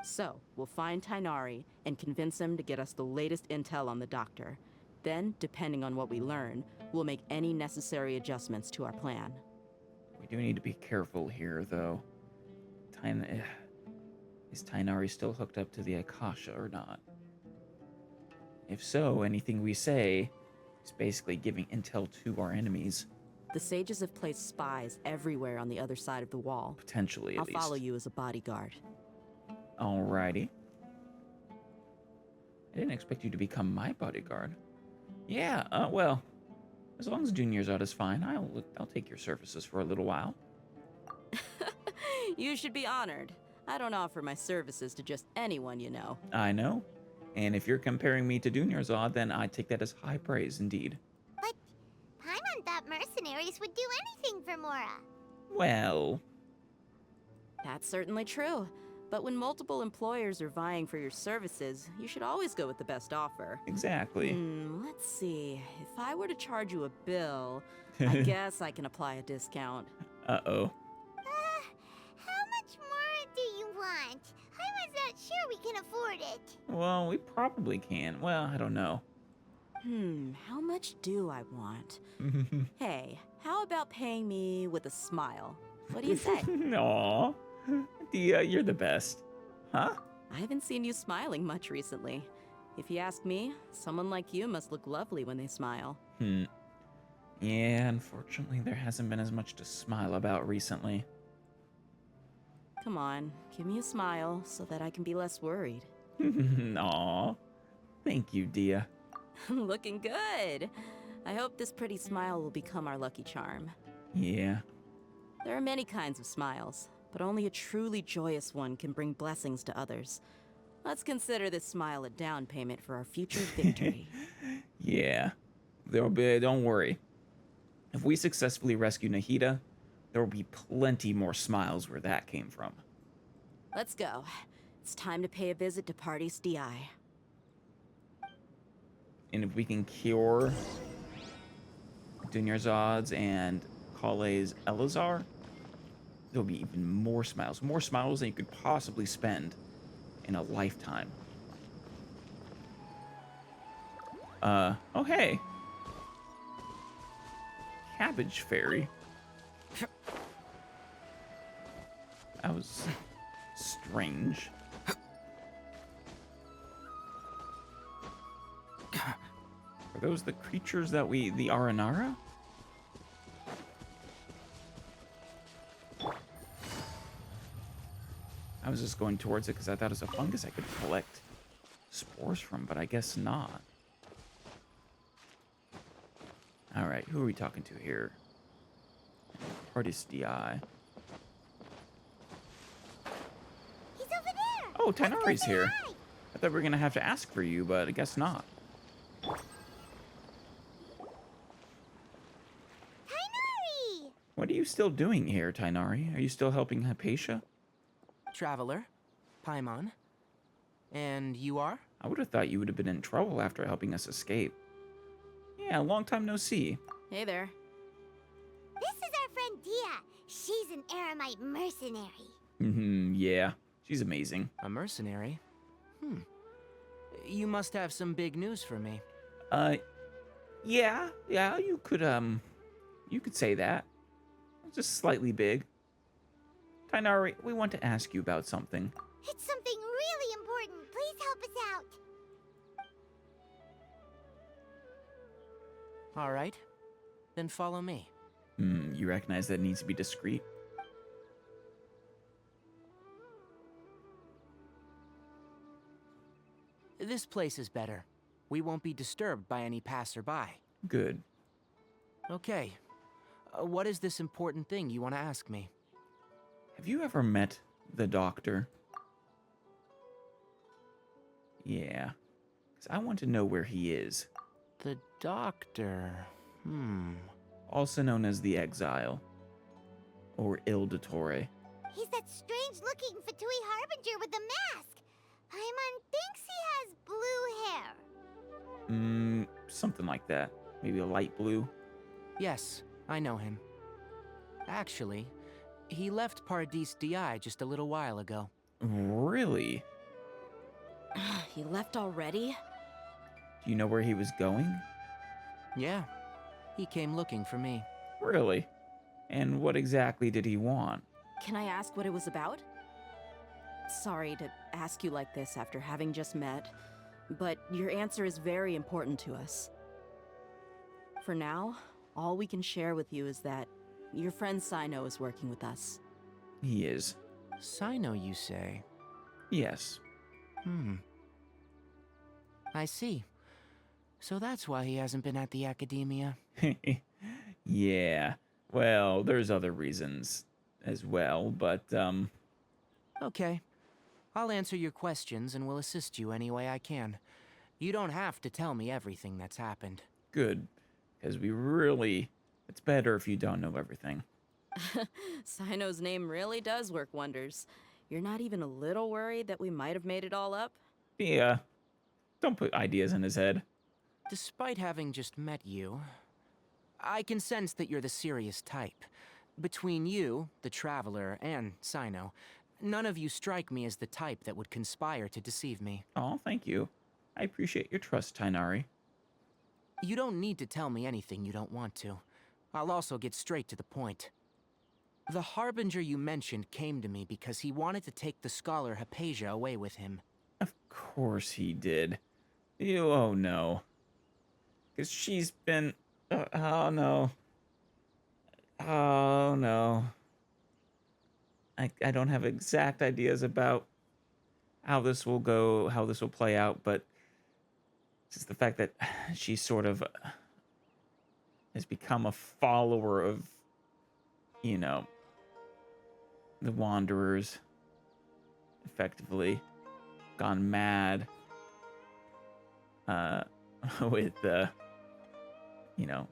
H: So, we'll find Tighnari and convince him to get us the latest intel on the Doctor. Then, depending on what we learn, we'll make any necessary adjustments to our plan.
A: We do need to be careful here, though. Is Tighnari still hooked up to the Akasha or not? If so, anything we say is basically giving intel to our enemies.
H: The sages have placed spies everywhere on the other side of the wall.
A: Potentially, at least.
H: I'll follow you as a bodyguard.
A: Alrighty. I didn't expect you to become my bodyguard. Yeah, well, as long as Junior's out is fine, I'll take your services for a little while.
H: You should be honored. I don't offer my services to just anyone, you know.
A: I know. And if you're comparing me to Dunyarzad, then I take that as high praise indeed.
D: But Paimon thought mercenaries would do anything for Mora.
A: Well...
H: That's certainly true. But when multiple employers are vying for your services, you should always go with the best offer.
A: Exactly.
H: Let's see. If I were to charge you a bill, I guess I can apply a discount.
A: Uh-oh.
D: How much more do you want? I was not sure we can afford it.
A: Well, we probably can. Well, I don't know.
H: How much do I want? Hey, how about paying me with a smile? What do you say?
A: Aw. Dia, you're the best. Huh?
H: I haven't seen you smiling much recently. If you ask me, someone like you must look lovely when they smile.
A: Yeah, unfortunately, there hasn't been as much to smile about recently.
H: Come on, give me a smile so that I can be less worried.
A: Aw. Thank you, Dia.
H: Looking good. I hope this pretty smile will become our lucky charm.
A: Yeah.
H: There are many kinds of smiles, but only a truly joyous one can bring blessings to others. Let's consider this smile a down payment for our future victory.
A: Yeah. There'll be, don't worry. If we successfully rescue Nahida, there will be plenty more smiles where that came from.
H: Let's go. It's time to pay a visit to Pardis Dhyai.
A: And if we can cure Dunyarzad's and Kale's Elazar, there'll be even more smiles. More smiles than you could possibly spend in a lifetime. Oh hey. Cabbage Fairy. That was strange. Are those the creatures that the Aranara? I was just going towards it because I thought it was a fungus I could collect spores from, but I guess not. Alright, who are we talking to here? Pardis Dhyai.
D: He's over there!
A: Oh, Tighnari's here. I thought we were going to have to ask for you, but I guess not.
D: Tighnari!
A: What are you still doing here, Tighnari? Are you still helping Hypatia?
G: Traveler, Paimon. And you are?
A: I would have thought you would have been in trouble after helping us escape. Yeah, long time no see.
H: Hey there.
D: This is our friend Dia. She's an Aramite mercenary.
A: Yeah, she's amazing.
G: A mercenary? You must have some big news for me.
A: Yeah, you could say that. Just slightly big. Tighnari, we want to ask you about something.
D: It's something really important. Please help us out.
G: All right. Then follow me.
A: You recognize that it needs to be discreet?
G: This place is better. We won't be disturbed by any passerby.
A: Good.
G: Okay. What is this important thing you want to ask me?
A: Have you ever met the doctor? Yeah. 'Cause I want to know where he is.
G: The doctor.
A: Also known as the Exile. Or Il Dottore.
D: He's that strange-looking Fatui Harbinger with the mask. Paimon thinks he has blue hair.
A: Something like that. Maybe a light blue.
G: Yes, I know him. Actually, he left Pardis Dhyai just a little while ago.
A: Really?
H: He left already?
A: Do you know where he was going?
G: Yeah, he came looking for me.
A: Really? And what exactly did he want?
H: Can I ask what it was about? Sorry to ask you like this after having just met, but your answer is very important to us. For now, all we can share with you is that your friend Cyno is working with us.
A: He is.
G: Cyno, you say?
A: Yes.
G: I see. So that's why he hasn't been at the academia.
A: Yeah. Well, there's other reasons as well, but,
G: Okay. I'll answer your questions and will assist you any way I can. You don't have to tell me everything that's happened.
A: Good. Because it's better if you don't know everything.
H: Cyno's name really does work wonders. You're not even a little worried that we might have made it all up?
A: Yeah. Don't put ideas in his head.
G: Despite having just met you, I can sense that you're the serious type. Between you, the Traveler, and Cyno, none of you strike me as the type that would conspire to deceive me.
A: Oh, thank you. I appreciate your trust, Tighnari.
G: You don't need to tell me anything you don't want to. I'll also get straight to the point. The Harbinger you mentioned came to me because he wanted to take the scholar Hypatia away with him.
A: Of course he did. Oh no. Because she's been... oh no. Oh no. I don't have exact ideas about how this will go, how this will play out, but just the fact that she sort of has become a follower of, you know, the Wanderers, effectively gone mad with you know,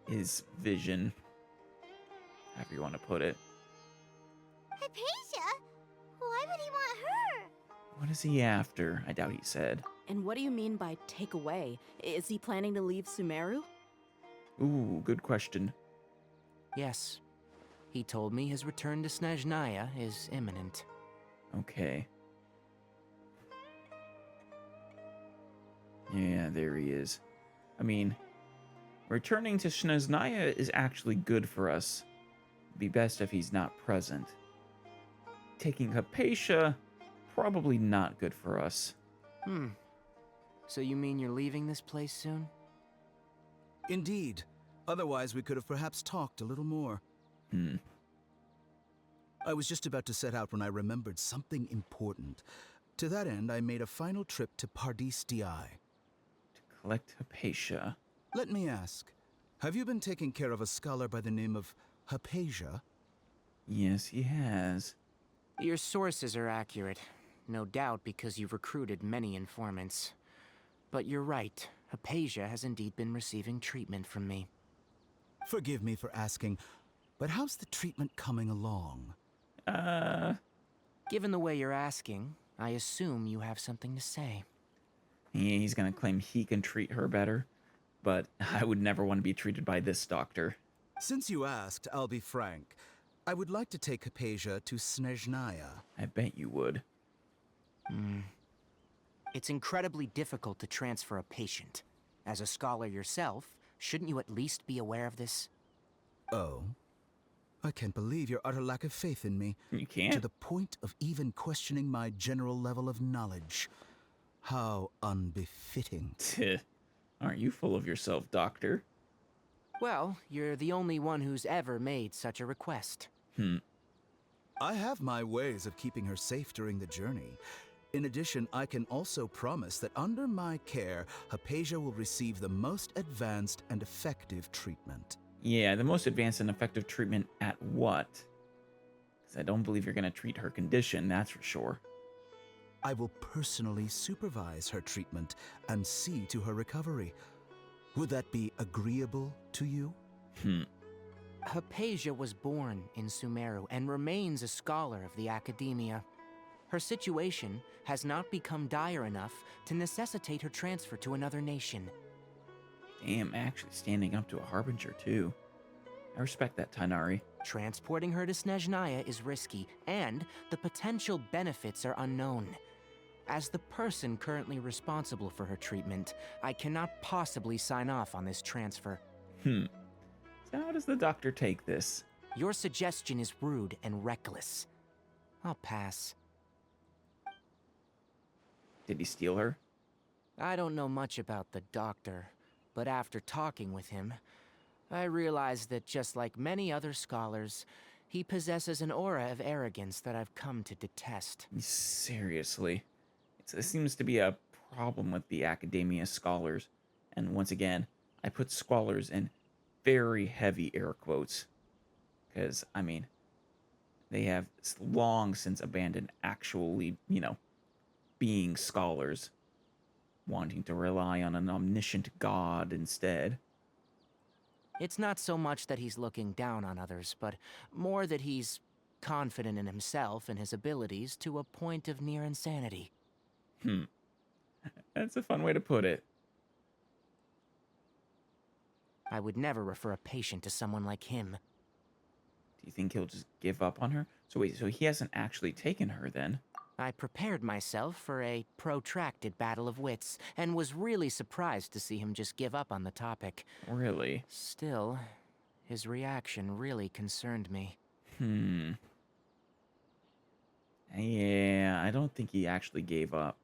A: his vision, however you want to put it.
D: Hypatia? Why would he want her?
A: What is he after? I doubt he said.
H: And what do you mean by take away? Is he planning to leave Sumeru?
A: Ooh, good question.
C: Yes. He told me his return to Snezhnaya is imminent.
A: Okay. Yeah, there he is. I mean, returning to Snezhnaya is actually good for us. Be best if he's not present. Taking Hypatia, probably not good for us.
C: So you mean you're leaving this place soon?
K: Indeed. Otherwise, we could have perhaps talked a little more. I was just about to set out when I remembered something important. To that end, I made a final trip to Pardis, Dhyai.
A: To collect Hypatia.
K: Let me ask, have you been taking care of a scholar by the name of Hypatia?
A: Yes, he has.
C: Your sources are accurate. No doubt because you've recruited many informants. But you're right. Hypatia has indeed been receiving treatment from me.
K: Forgive me for asking, but how's the treatment coming along?
C: Given the way you're asking, I assume you have something to say.
A: Yeah, he's gonna claim he can treat her better, but I would never want to be treated by this doctor.
K: Since you asked, I'll be frank. I would like to take Hypatia to Snezhnaya.
A: I bet you would.
C: It's incredibly difficult to transfer a patient. As a scholar yourself, shouldn't you at least be aware of this?
K: Oh? I can't believe your utter lack of faith in me.
A: You can't?
K: To the point of even questioning my general level of knowledge. How unbefitting.
A: Aren't you full of yourself, Doctor?
C: Well, you're the only one who's ever made such a request.
K: I have my ways of keeping her safe during the journey. In addition, I can also promise that under my care, Hypatia will receive the most advanced and effective treatment.
A: Yeah, the most advanced and effective treatment at what? Because I don't believe you're going to treat her condition, that's for sure.
K: I will personally supervise her treatment and see to her recovery. Would that be agreeable to you?
C: Hypatia was born in Sumeru and remains a scholar of the academia. Her situation has not become dire enough to necessitate her transfer to another nation.
A: Damn, actually standing up to a harbinger, too. I respect that, Tighnari.
C: Transporting her to Snezhnaya is risky, and the potential benefits are unknown. As the person currently responsible for her treatment, I cannot possibly sign off on this transfer.
A: So how does the doctor take this?
C: Your suggestion is rude and reckless. I'll pass.
A: Did he steal her?
C: I don't know much about the doctor, but after talking with him, I realized that just like many other scholars, he possesses an aura of arrogance that I've come to detest.
A: Seriously. It seems to be a problem with the academia scholars. And once again, I put scholars in very heavy air quotes. Because, I mean, they have long since abandoned actually, being scholars, wanting to rely on an omniscient god instead.
C: It's not so much that he's looking down on others, but more that he's confident in himself and his abilities to a point of near insanity.
A: That's a fun way to put it.
C: I would never refer a patient to someone like him.
A: Do you think he'll just give up on her? So wait, so he hasn't actually taken her then?
C: I prepared myself for a protracted battle of wits, and was really surprised to see him just give up on the topic.
A: Really?
C: Still, his reaction really concerned me.
A: Yeah, I don't think he actually gave up.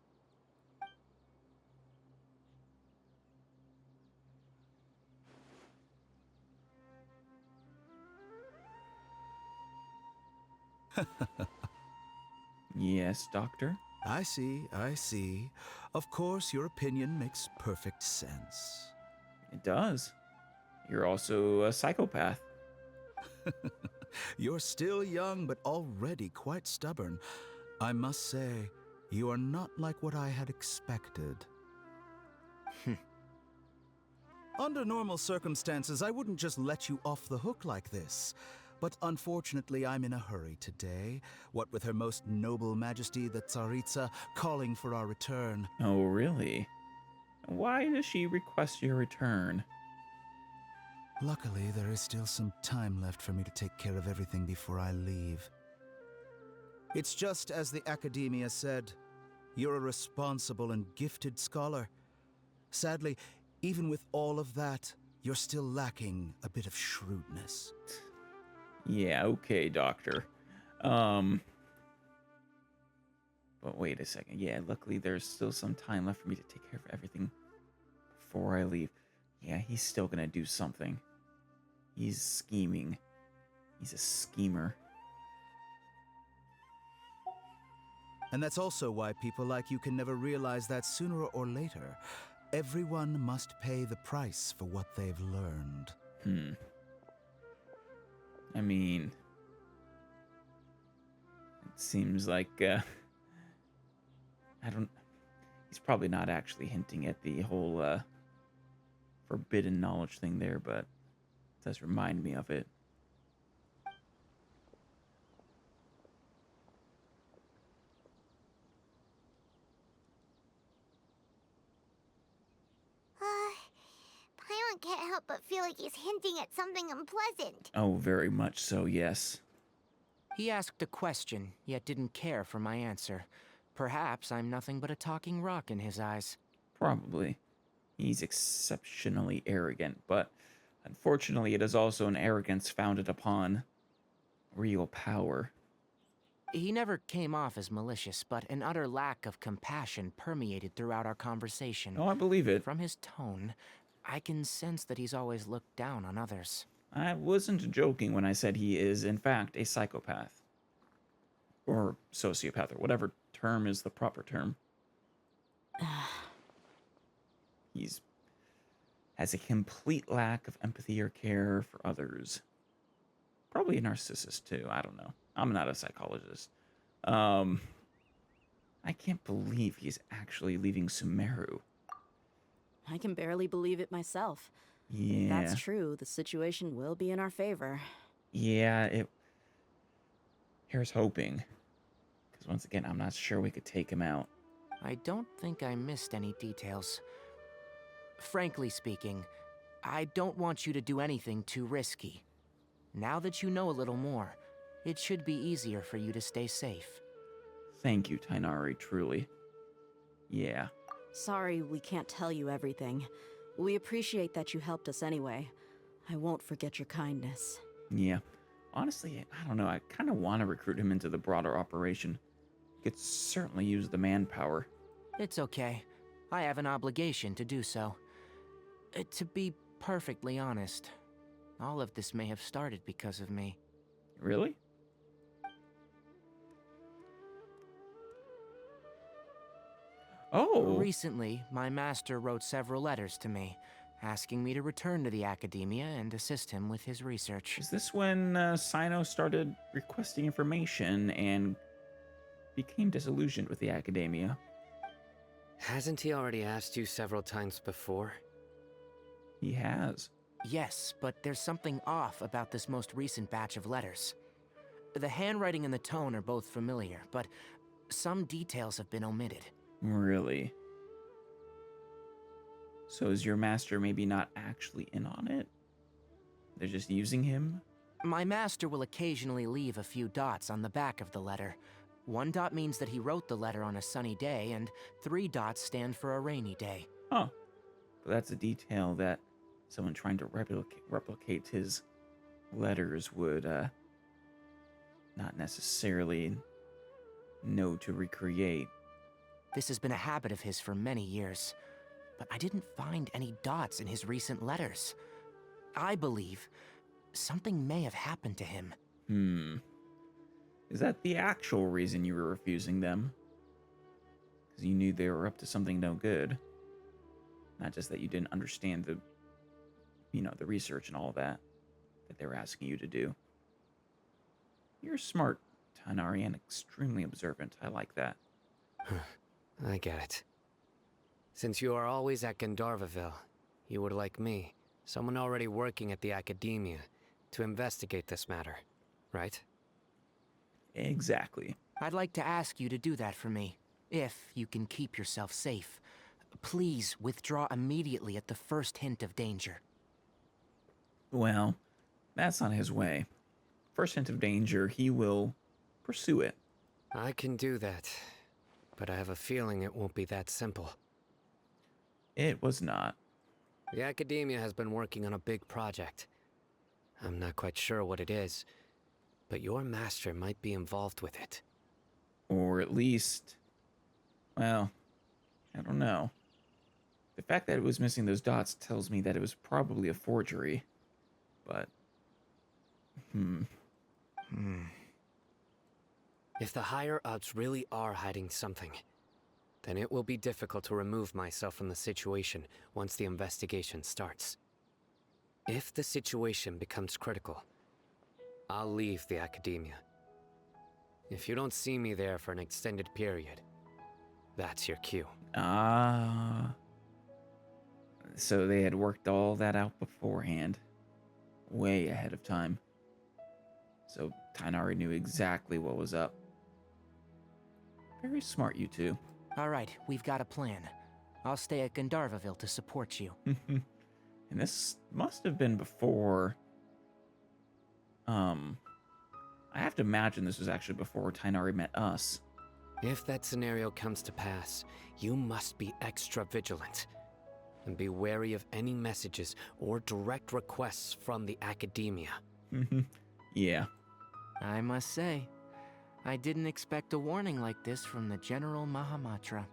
A: Yes, Doctor?
K: I see, I see. Of course, your opinion makes perfect sense.
A: It does. You're also a psychopath.
K: You're still young, but already quite stubborn. I must say, you are not like what I had expected. Under normal circumstances, I wouldn't just let you off the hook like this. But unfortunately, I'm in a hurry today, what with Her Most Noble Majesty the Tsaritsa calling for our return.
A: Oh, really? Why does she request your return?
K: Luckily, there is still some time left for me to take care of everything before I leave. It's just as the Academia said, you're a responsible and gifted scholar. Sadly, even with all of that, you're still lacking a bit of shrewdness.
A: Yeah, okay, Doctor. But wait a second. Yeah, luckily there's still some time left for me to take care of everything before I leave. Yeah, he's still gonna do something. He's scheming. He's a schemer.
K: And that's also why people like you can never realize that sooner or later, everyone must pay the price for what they've learned.
A: I mean, it seems like, he's probably not actually hinting at the whole, forbidden knowledge thing there, but it does remind me of it.
D: Paimon can't help but feel like he's hinting at something unpleasant.
A: Oh, very much so, yes.
C: He asked a question, yet didn't care for my answer. Perhaps I'm nothing but a talking rock in his eyes.
A: Probably. He's exceptionally arrogant, but unfortunately it is also an arrogance founded upon real power.
C: He never came off as malicious, but an utter lack of compassion permeated throughout our conversation.
A: Oh, I believe it.
C: From his tone, I can sense that he's always looked down on others.
A: I wasn't joking when I said he is, in fact, a psychopath. Or sociopath, or whatever term is the proper term. He's has a complete lack of empathy or care for others. Probably a narcissist, too. I don't know. I'm not a psychologist. I can't believe he's actually leaving Sumeru.
H: I can barely believe it myself.
A: Yeah.
H: If that's true, the situation will be in our favor.
A: Yeah, here's hoping. Because once again, I'm not sure we could take him out.
C: I don't think I missed any details. Frankly speaking, I don't want you to do anything too risky. Now that you know a little more, it should be easier for you to stay safe.
A: Thank you, Tighnari, truly. Yeah.
H: Sorry we can't tell you everything. We appreciate that you helped us anyway. I won't forget your kindness.
A: Yeah. Honestly, I don't know. I kind of want to recruit him into the broader operation. He could certainly use the manpower.
C: It's okay. I have an obligation to do so. To be perfectly honest, all of this may have started because of me.
A: Really? Oh!
C: Recently, my master wrote several letters to me, asking me to return to the Academia and assist him with his research.
A: Is this when Sino started requesting information and became disillusioned with the Academia?
C: Hasn't he already asked you several times before?
A: He has.
C: Yes, but there's something off about this most recent batch of letters. The handwriting and the tone are both familiar, but some details have been omitted.
A: Really? So is your master maybe not actually in on it? They're just using him?
C: My master will occasionally leave a few dots on the back of the letter. 1 dot means that he wrote the letter on a sunny day, and 3 dots stand for a rainy day.
A: Huh. But that's a detail that someone trying to replicate his letters would not necessarily know to recreate.
C: This has been a habit of his for many years, but I didn't find any dots in his recent letters. I believe something may have happened to him.
A: Is that the actual reason you were refusing them? Because you knew they were up to something no good. Not just that you didn't understand the, the research and all that they were asking you to do. You're smart, Tighnari, and extremely observant. I like that.
C: I get it. Since you are always at Gandharvaville, you would like me, someone already working at the Academia, to investigate this matter, right?
A: Exactly.
I: I'd like to ask you to do that for me, if you can keep yourself safe. Please withdraw immediately at the first hint of danger.
A: Well, that's on his way. First hint of danger, he will pursue it.
C: I can do that, but I have a feeling it won't be that simple.
A: It was not.
C: The Academia has been working on a big project. I'm not quite sure what it is, but your master might be involved with it.
A: Or at least, well, I don't know. The fact that it was missing those dots tells me that it was probably a forgery. But,
C: If the higher-ups really are hiding something, then it will be difficult to remove myself from the situation once the investigation starts. If the situation becomes critical, I'll leave the Academia. If you don't see me there for an extended period, that's your cue.
A: So they had worked all that out beforehand. Way ahead of time. So Tighnari knew exactly what was up. Very smart, you two.
I: All right, we've got a plan. I'll stay at Gandharvaville to support you.
A: And this must have been before... I have to imagine this was actually before Tighnari met us.
C: If that scenario comes to pass, you must be extra vigilant. And be wary of any messages or direct requests from the Academia.
A: Yeah.
I: I must say, I didn't expect a warning like this from the General Mahamatra.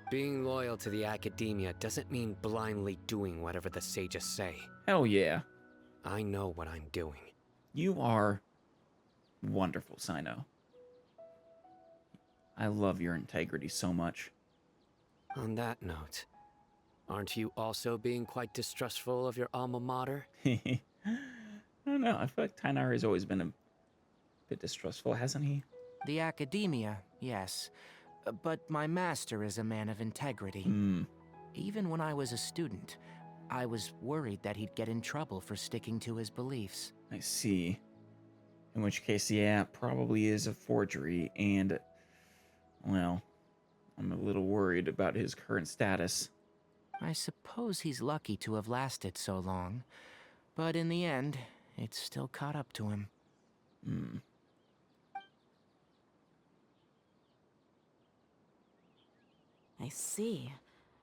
C: Being loyal to the Academia doesn't mean blindly doing whatever the sages say.
A: Hell yeah.
C: I know what I'm doing.
A: You are wonderful, Sino. I love your integrity so much.
C: On that note, aren't you also being quite distrustful of your alma mater?
A: I don't know. I feel like Tighnari has always been a bit distrustful, hasn't he?
I: The Academia, yes. But my master is a man of integrity. Even when I was a student, I was worried that he'd get in trouble for sticking to his beliefs.
A: I see. In which case, yeah, it probably is a forgery, and, well, I'm a little worried about his current status.
I: I suppose he's lucky to have lasted so long, but in the end, it's still caught up to him.
H: I see.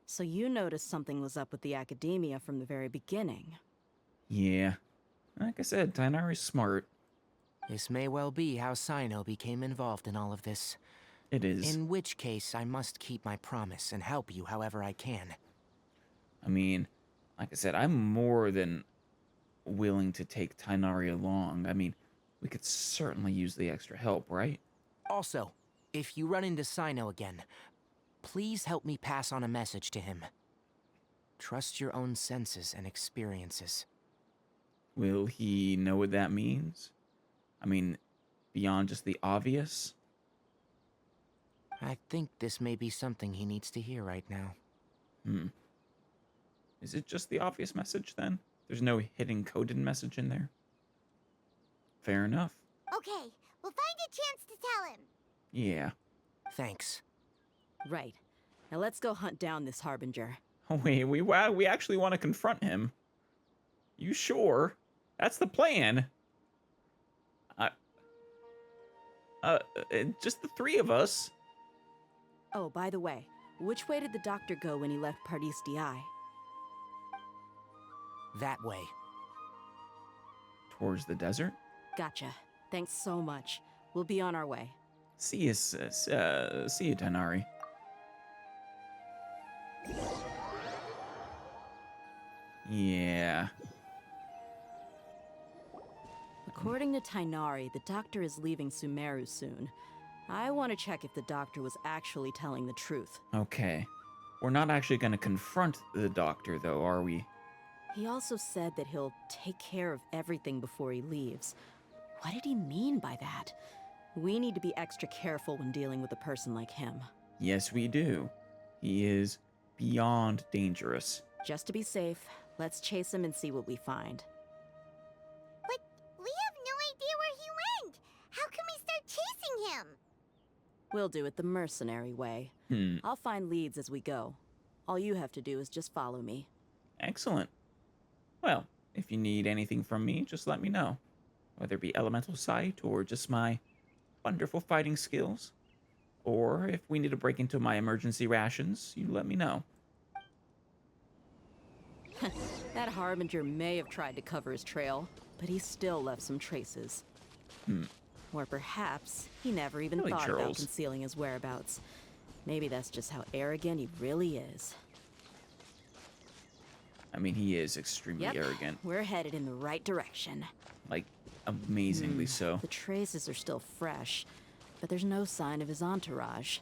H: So you noticed something was up with the Academia from the very beginning.
A: Yeah. Like I said, Tighnari's smart.
I: This may well be how Sino became involved in all of this.
A: It is.
I: In which case, I must keep my promise and help you however I can.
A: I mean, like I said, I'm more than willing to take Tighnari along. I mean, we could certainly use the extra help, right?
I: Also, if you run into Sino again, please help me pass on a message to him. Trust your own senses and experiences.
A: Will he know what that means? I mean, beyond just the obvious?
I: I think this may be something he needs to hear right now.
A: Is it just the obvious message, then? There's no hidden coded message in there? Fair enough.
D: Okay, we'll find a chance to tell him.
A: Yeah.
I: Thanks.
H: Right. Now let's go hunt down this Harbinger.
A: Oh, wait, we actually want to confront him. You sure? That's the plan. Just the three of us.
H: Oh, by the way, which way did the doctor go when he left Pardis Dhyai?
I: That way.
A: Towards the desert?
H: Gotcha. Thanks so much. We'll be on our way.
A: See you, Tighnari. Yeah.
H: According to Tighnari, the doctor is leaving Sumeru soon. I want to check if the doctor was actually telling the truth.
A: Okay. We're not actually going to confront the doctor, though, are we?
H: He also said that he'll take care of everything before he leaves. What did he mean by that? We need to be extra careful when dealing with a person like him.
A: Yes, we do. He is beyond dangerous.
H: Just to be safe, let's chase him and see what we find.
D: But we have no idea where he went. How can we start chasing him?
H: We'll do it the mercenary way. I'll find leads as we go. All you have to do is just follow me.
A: Excellent. Well, if you need anything from me, just let me know. Whether it be elemental sight or just my wonderful fighting skills. Or if we need to break into my emergency rations, you let me know.
H: That Harbinger may have tried to cover his trail, but he still left some traces. Or perhaps he never even
A: Really,
H: thought
A: Charles?
H: about concealing his whereabouts. Maybe that's just how arrogant he really is.
A: I mean, he is extremely arrogant.
H: We're headed in the right direction.
A: Like, amazingly so.
H: The traces are still fresh, but there's no sign of his entourage.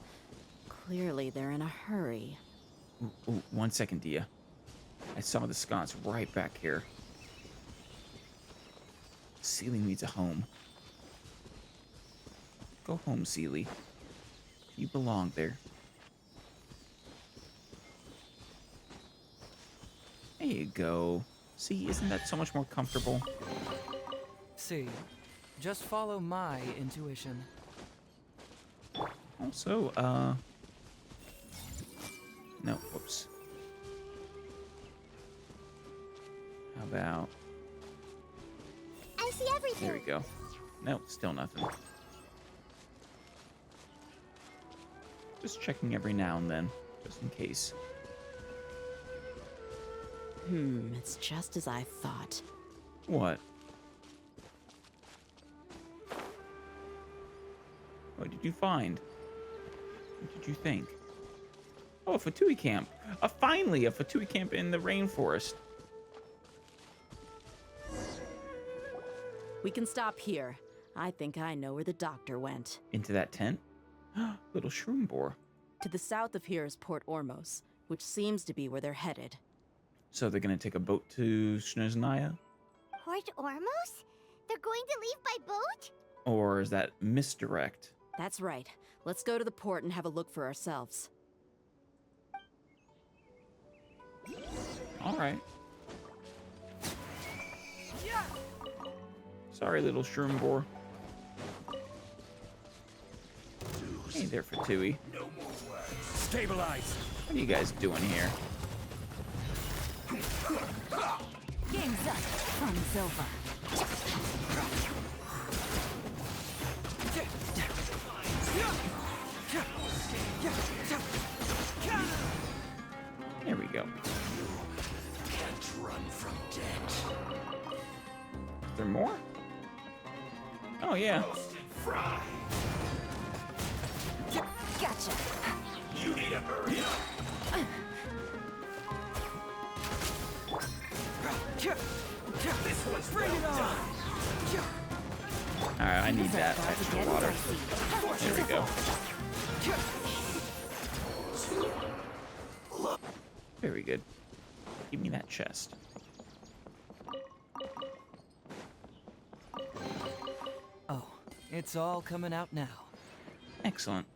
H: Clearly, they're in a hurry.
A: Ooh, 1 second, Dia. I saw the sconce right back here. Sealy needs a home. Go home, Sealy. You belong there. There you go. See, isn't that so much more comfortable?
L: See, just follow my intuition.
A: Also, no, whoops. How about...
D: I see everything.
A: There we go. Nope, still nothing. Just checking every now and then, just in case.
H: It's just as I thought.
A: What? What did you find? What did you think? Oh, a Fatui camp. Finally, a Fatui camp in the rainforest.
H: We can stop here. I think I know where the doctor went.
A: Into that tent? Little shroom boar.
H: To the south of here is Port Ormos, which seems to be where they're headed.
A: So they're gonna take a boat to Snezhnaya?
D: Port Ormos? They're going to leave by boat?
A: Or is that misdirect?
H: That's right. Let's go to the port and have a look for ourselves.
A: Alright. Sorry, little shroom boar. Hey there, Fatui.
B: No more words. Stabilize.
A: What are you guys doing here?
E: Game's up. Fun's over.
A: There we go.
B: Can't run from death.
A: Is there more? Oh, yeah.
B: Fry.
E: Gotcha.
B: You need to hurry up. This one's bring it on.
A: Alright, I need that extra water. There we go. Very good. Give me that chest.
L: Oh, it's all coming out now.
A: Excellent.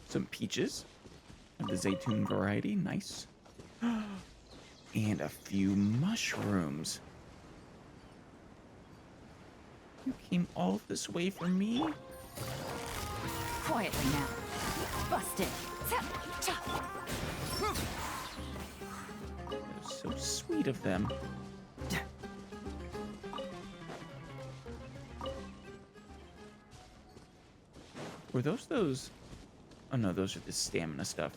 A: Some peaches of the Zaytun variety. Nice. And a few mushrooms. You came all this way for me?
E: Quietly now. Busted.
A: That's so sweet of them. Were those? Oh no, those are the stamina stuff.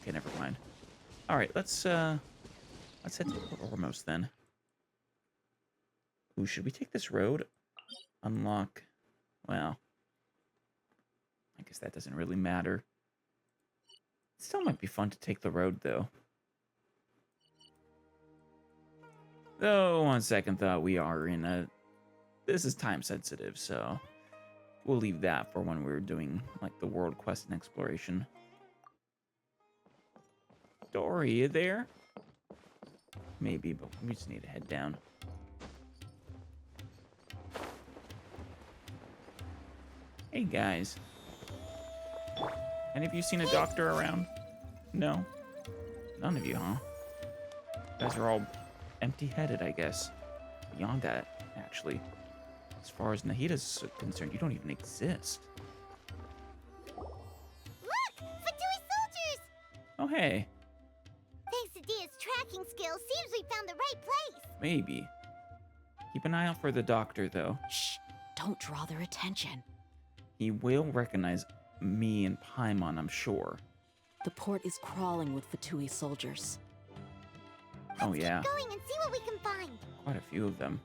A: Okay, never mind. All right, let's head to Port Ormos then. Ooh, should we take this road? Unlock. Well, I guess that doesn't really matter. It still might be fun to take the road though. Though, on second thought, we are in a... This is time sensitive, so we'll leave that for when we're doing, like, the world quest and exploration. Dory, you there? Maybe, but we just need to head down. Hey, guys. Any of you seen a doctor around? No? None of you, huh? You guys are all empty-headed, I guess. Beyond that, actually. As far as Nahita's concerned, you don't even exist.
D: Look! Fatui soldiers!
A: Oh, hey.
D: Thanks to Dia's tracking skills, seems we found the right place.
A: Maybe. Keep an eye out for the doctor, though.
H: Shh! Don't draw their attention.
A: He will recognize me and Paimon, I'm sure.
H: The port is crawling with Fatui soldiers.
A: Oh, yeah.
D: Let's keep going and see what we can find.
A: Quite a few of them.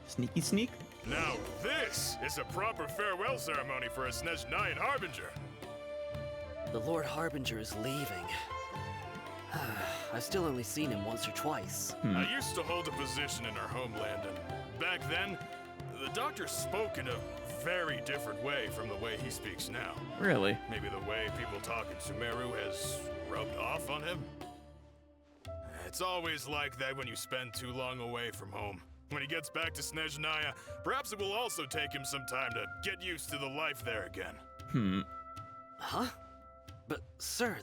A: Sneaky sneak?
M: Now this is a proper farewell ceremony for a Snezhnayan Harbinger.
N: The Lord Harbinger is leaving. I've still only seen him once or twice.
M: I used to hold a position in our homeland, and back then, the doctor spoke in a very different way from the way he speaks now.
A: Really?
M: Maybe the way people talk in Sumeru has rubbed off on him? It's always like that when you spend too long away from home. When he gets back to Snezhnaya, perhaps it will also take him some time to get used to the life there again.
N: Huh? But, sir,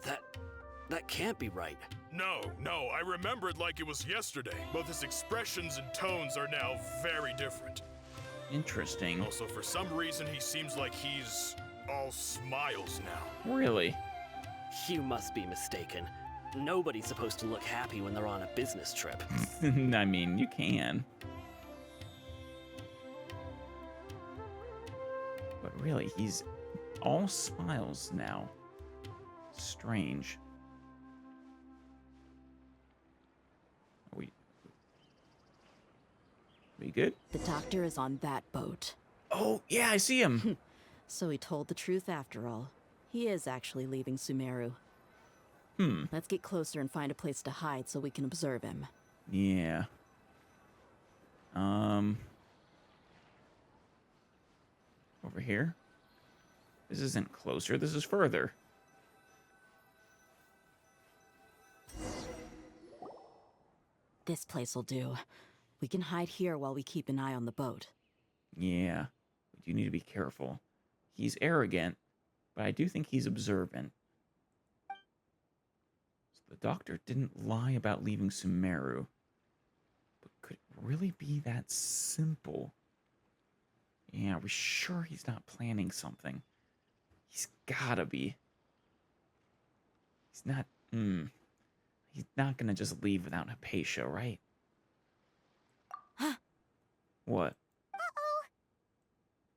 N: that can't be right.
M: No, I remember it like it was yesterday. Both his expressions and tones are now very different.
A: Interesting.
M: Also, for some reason, he seems like he's all smiles now.
A: Really?
N: You must be mistaken. Nobody's supposed to look happy when they're on a business trip.
A: I mean, you can. But really, he's all smiles now. Strange. Are we good?
H: The doctor is on that boat.
A: Oh, yeah, I see him.
H: So he told the truth after all. He is actually leaving Sumeru. Let's get closer and find a place to hide so we can observe him.
A: Yeah. Over here? This isn't closer, this is further.
H: This place will do. We can hide here while we keep an eye on the boat.
A: Yeah, we do need to be careful. He's arrogant, but I do think he's observant. So the doctor didn't lie about leaving Sumeru. But could it really be that simple? Yeah, are we sure he's not planning something? He's gotta be. He's not, He's not gonna just leave without Hypatia, right?
H: Huh?
A: What?
D: Uh-oh.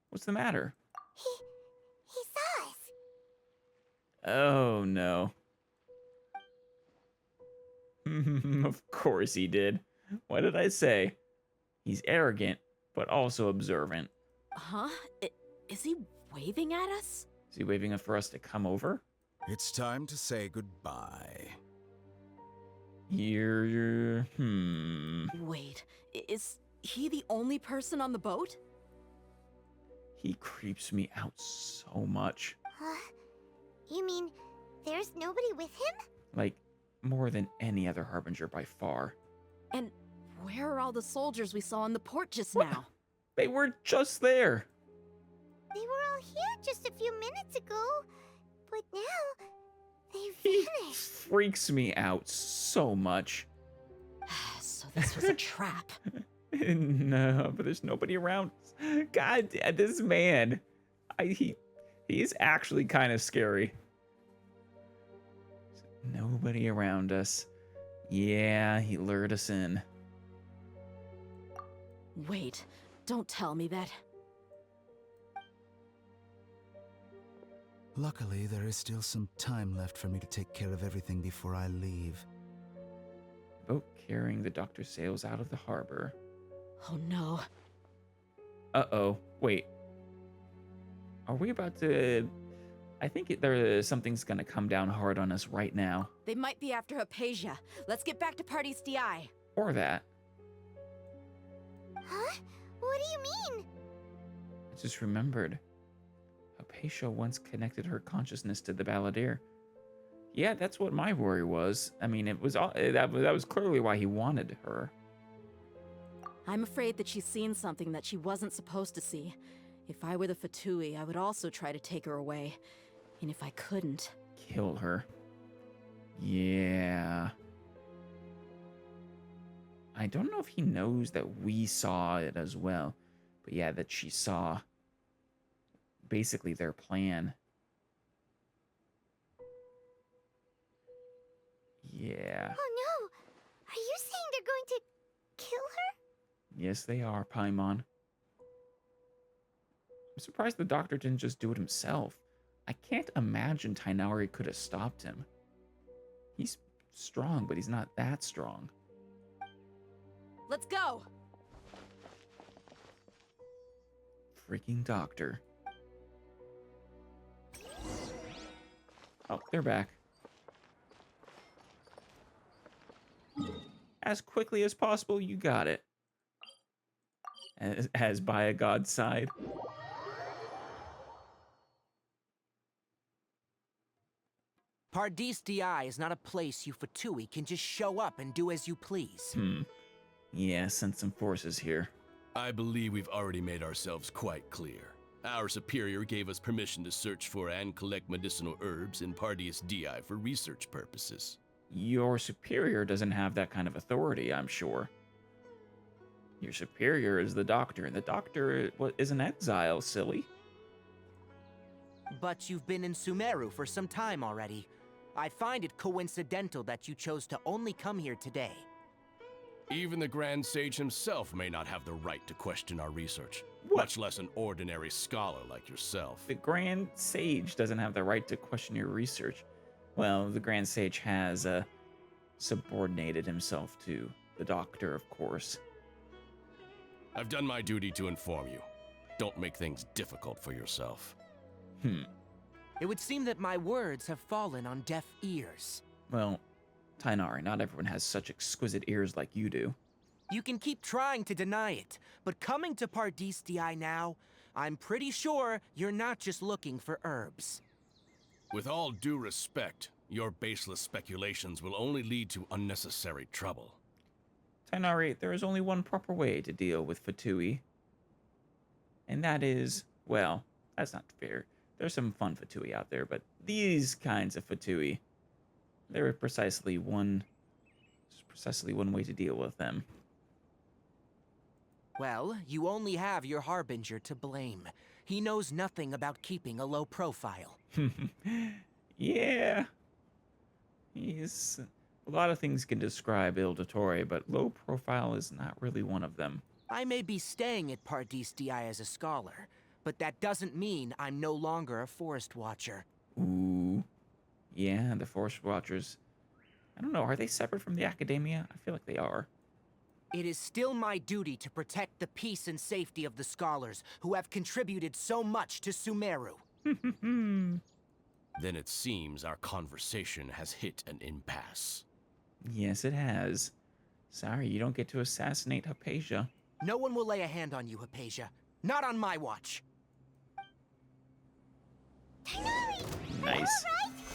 A: What's the matter?
D: He saw us.
A: Oh, no. Of course he did. What did I say? He's arrogant, but also observant.
H: Huh? Is he waving at us?
A: Is he waving for us to come over?
K: It's time to say goodbye.
A: You're...
H: Wait, is he the only person on the boat?
A: He creeps me out so much.
D: You mean there's nobody with him?
A: Like, more than any other Harbinger by far.
H: And where are all the soldiers we saw on the port just now?
A: They were just there.
D: They were all here just a few minutes ago, but now they've
A: He
D: vanished.
A: freaks me out so much.
H: So this was a trap.
A: No, but there's nobody around. God, this man. He's actually kind of scary. Nobody around us. Yeah, he lured us in.
H: Wait, don't tell me that.
K: Luckily, there is still some time left for me to take care of everything before I leave.
A: Boat carrying the doctor sails out of the harbor.
H: Oh no.
A: Uh-oh. Wait. Are we about to... I think something's gonna come down hard on us right now.
H: They might be after Hypatia. Let's get back to Pardis Dhyai.
A: or that.
D: Huh? What do you mean?
A: I just remembered. Hypatia once connected her consciousness to the Balladeer. Yeah, that's what my worry was. I mean, it was all, that was clearly why he wanted her.
H: I'm afraid that she's seen something that she wasn't supposed to see. If I were the Fatui, I would also try to take her away. And if I couldn't...
A: Kill her. Yeah. I don't know if he knows that we saw it as well. But yeah, that she saw basically their plan. Yeah.
D: Oh no! Are you saying they're going to kill her?
A: Yes, they are, Paimon. I'm surprised the doctor didn't just do it himself. I can't imagine Tighnari could have stopped him. He's strong, but he's not that strong.
H: Let's go!
A: Freaking doctor. Oh, they're back. As quickly as possible, you got it. As by a god's side.
I: Pardis Dhyai is not a place you Fatui can just show up and do as you please.
A: Yeah, send some forces here.
O: I believe we've already made ourselves quite clear. Our superior gave us permission to search for and collect medicinal herbs in Pardis Dhyai for research purposes.
A: Your superior doesn't have that kind of authority, I'm sure. Your superior is the doctor, and the doctor is an exile, silly.
I: But you've been in Sumeru for some time already. I find it coincidental that you chose to only come here today.
O: Even the Grand Sage himself may not have the right to question our research, much less an ordinary scholar like yourself.
A: The Grand Sage doesn't have the right to question your research. Well, the Grand Sage has subordinated himself to the doctor, of course.
O: I've done my duty to inform you. Don't make things difficult for yourself.
I: It would seem that my words have fallen on deaf ears.
A: Well, Tighnari, not everyone has such exquisite ears like you do.
I: You can keep trying to deny it, but coming to Pardis Dhyai now, I'm pretty sure you're not just looking for herbs.
O: With all due respect, your baseless speculations will only lead to unnecessary trouble.
A: Tighnari, there is only one proper way to deal with Fatui. And that is, well, that's not fair. There's some fun Fatui out there, but these kinds of Fatui, there is precisely one way to deal with them.
I: Well, you only have your Harbinger to blame. He knows nothing about keeping a low profile.
A: Yeah. He's... A lot of things can describe Il Dottore, but low profile is not really one of them.
I: I may be staying at Pardis Dhyai as a scholar, but that doesn't mean I'm no longer a Forest Watcher.
A: Ooh. Yeah, the Forest Watchers. I don't know, are they separate from the Academia? I feel like they are.
I: It is still my duty to protect the peace and safety of the scholars who have contributed so much to Sumeru.
O: Then it seems our conversation has hit an impasse.
A: Yes, it has. Sorry, you don't get to assassinate Hypatia.
I: No one will lay a hand on you, Hypatia. Not on my watch.
A: Nice.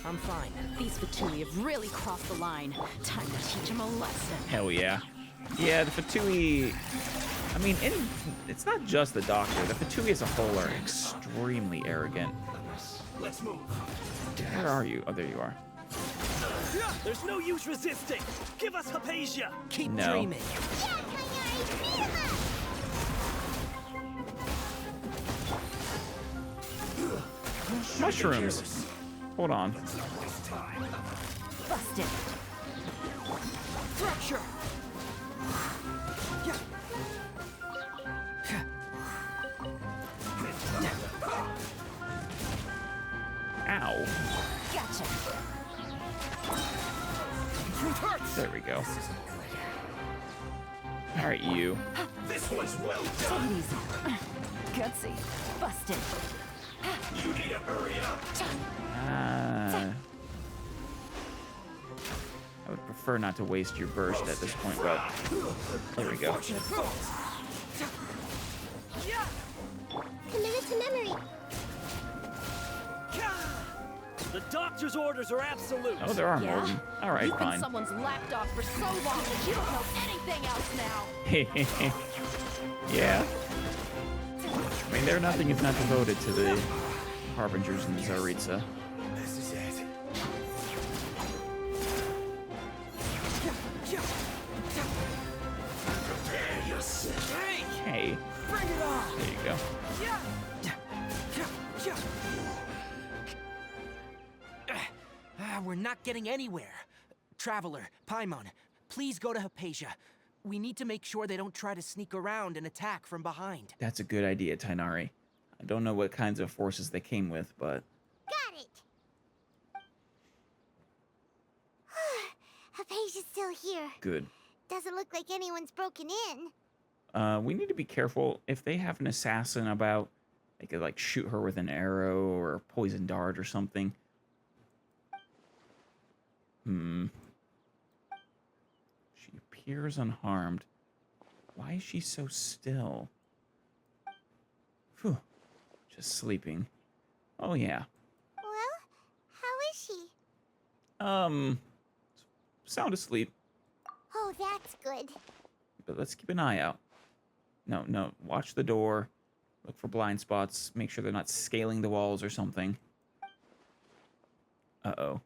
I: I'm fine.
H: These Fatui have really crossed the line. Time to teach them a lesson.
A: Hell yeah. Yeah, the Fatui... I mean, it's not just the Doctor. The Fatui as a whole are extremely arrogant.
B: Let's move.
A: Where are you? Oh, there you are.
P: There's no use resisting. Give us Hypatia.
I: Keep dreaming.
A: Mushrooms. Hold on.
E: Busted.
P: Fracture.
A: Ow.
E: Gotcha.
A: There we go. All right, you.
B: This was well
E: Take
B: done.
E: it easy. Gutsy. Busted.
B: You need to hurry up.
A: would prefer not to waste your burst at this point, but there we go.
D: Committed to memory.
P: The doctor's orders are absolute.
A: Oh, there are more of them. All right,
H: You've been
A: fine.
H: someone's lapdog for so long that you don't know anything else now.
A: Yeah. I mean, they're nothing if not devoted to the Harbingers and the Tsaritsa.
P: This is it.
A: Hey.
P: Bring it on.
A: There you go.
I: We're not getting anywhere. Traveler, Paimon, please go to Hypatia. We need to make sure they don't try to sneak around and attack from behind.
A: That's a good idea, Tighnari. I don't know what kinds of forces they came with, but...
D: Got it. Hypatia's still here.
A: Good.
D: Doesn't look like anyone's broken in.
A: We need to be careful. If they have an assassin about, they could, like, shoot her with an arrow or a poison dart or something. She appears unharmed. Why is she so still? Phew. Just sleeping. Oh, yeah.
D: Well, how is she?
A: Sound asleep.
D: Oh, that's good.
A: But let's keep an eye out. No, watch the door. Look for blind spots. Make sure they're not scaling the walls or something. Uh-oh.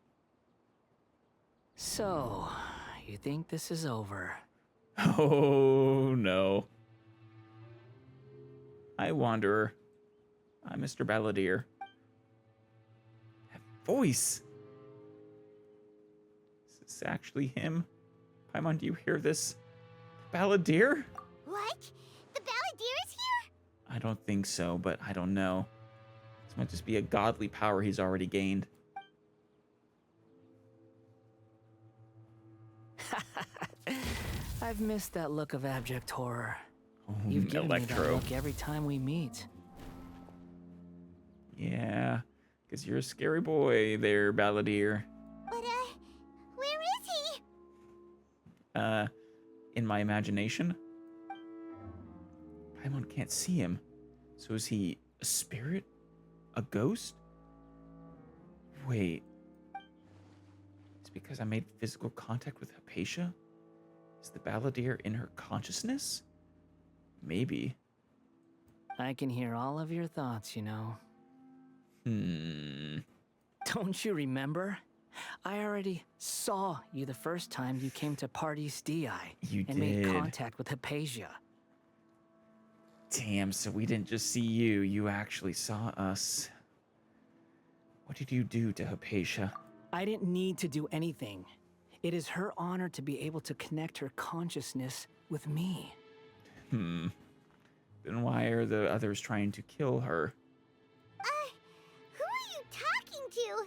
C: So, you think this is over?
A: Oh, no. Hi, Wanderer. I'm Mr. Balladeer. That voice! Is this actually him? Paimon, do you hear this? Balladeer?
D: What? The Balladeer is here?
A: I don't think so, but I don't know. This might just be a godly power he's already gained.
C: I've missed that look of abject horror.
A: Oh,
C: You've given me that
A: Electro.
C: look every time we meet.
A: Yeah, because you're a scary boy there, Balladeer.
D: But, where is he?
A: In my imagination? Paimon can't see him. So is he a spirit? A ghost? Wait. It's because I made physical contact with Hypatia? Is the Balladeer in her consciousness? Maybe.
C: I can hear all of your thoughts, you know. Don't you remember? I already saw you the first time you came to Pardis Dhyai and made
A: did.
C: contact with Hypatia.
A: Damn, so we didn't just see you, you actually saw us. What did you do to Hypatia?
C: I didn't need to do anything. It is her honor to be able to connect her consciousness with me.
A: Then why are the others trying to kill her?
D: Who are you talking to?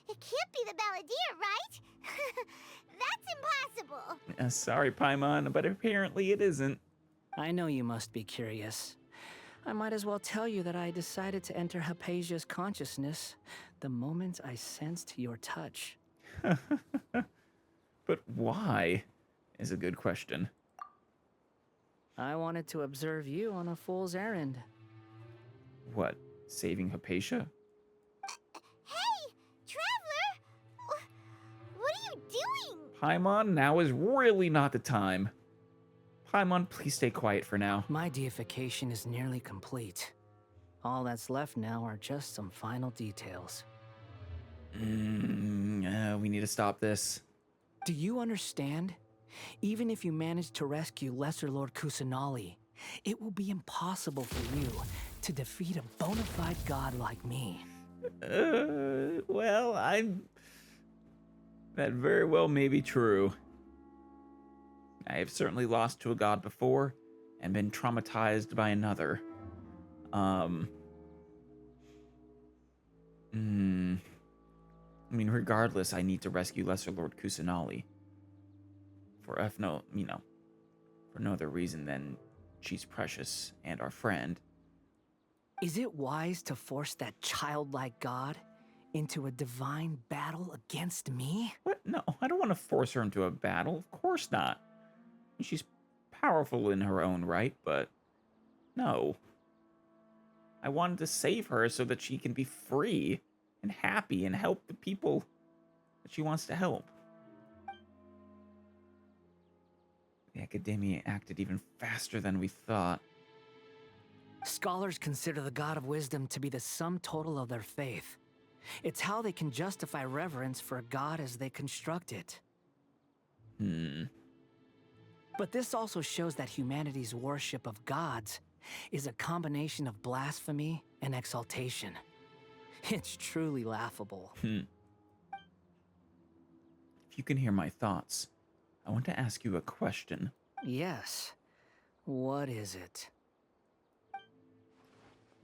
D: It can't be the Balladeer, right? That's impossible.
A: Sorry, Paimon, but apparently it isn't.
C: I know you must be curious. I might as well tell you that I decided to enter Hypatia's consciousness the moment I sensed your touch.
A: But why? Is a good question.
C: I wanted to observe you on a fool's errand.
A: What? Saving Hypatia?
D: Hey, Traveler! What are you doing?
A: Paimon, now is really not the time. Paimon, please stay quiet for now.
C: My deification is nearly complete. All that's left now are just some final details.
A: We need to stop this.
C: Do you understand? Even if you manage to rescue Lesser Lord Kusanali, it will be impossible for you to defeat a bona fide god like me.
A: Well, that very well may be true. I have certainly lost to a god before and been traumatized by another. I mean, regardless, I need to rescue Lesser Lord Kusanali. For no other reason than she's precious and our friend.
C: Is it wise to force that childlike god
L: Into a divine battle against me?
A: What? No, I don't want to force her into a battle. Of course not. She's powerful in her own right, but no. I wanted to save her so that she can be free and happy and help the people that she wants to help. The Academia acted even faster than we thought.
L: Scholars consider the God of Wisdom to be the sum total of their faith. It's how they can justify reverence for a god as they construct it. But this also shows that humanity's worship of gods is a combination of blasphemy and exaltation. It's truly laughable.
A: If you can hear my thoughts, I want to ask you a question.
L: Yes. What is it?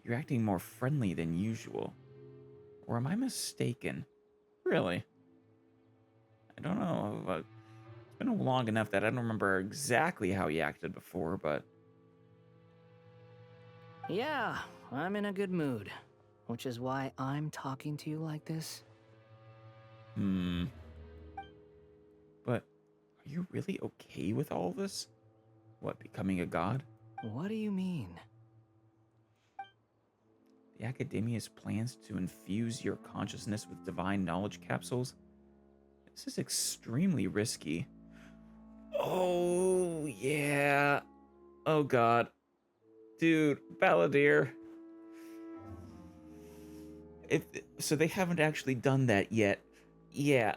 A: You're acting more friendly than usual. Or am I mistaken? Really? I don't know. It's been long enough that I don't remember exactly how you acted before, but...
L: Yeah, I'm in a good mood. Which is why I'm talking to you like this.
A: But are you really okay with all this? What, becoming a god?
L: What do you mean?
A: The Academia's plans to infuse your consciousness with divine knowledge capsules? This is extremely risky. Oh, yeah. Oh, God. Dude, Balladeer. So they haven't actually done that yet. Yeah,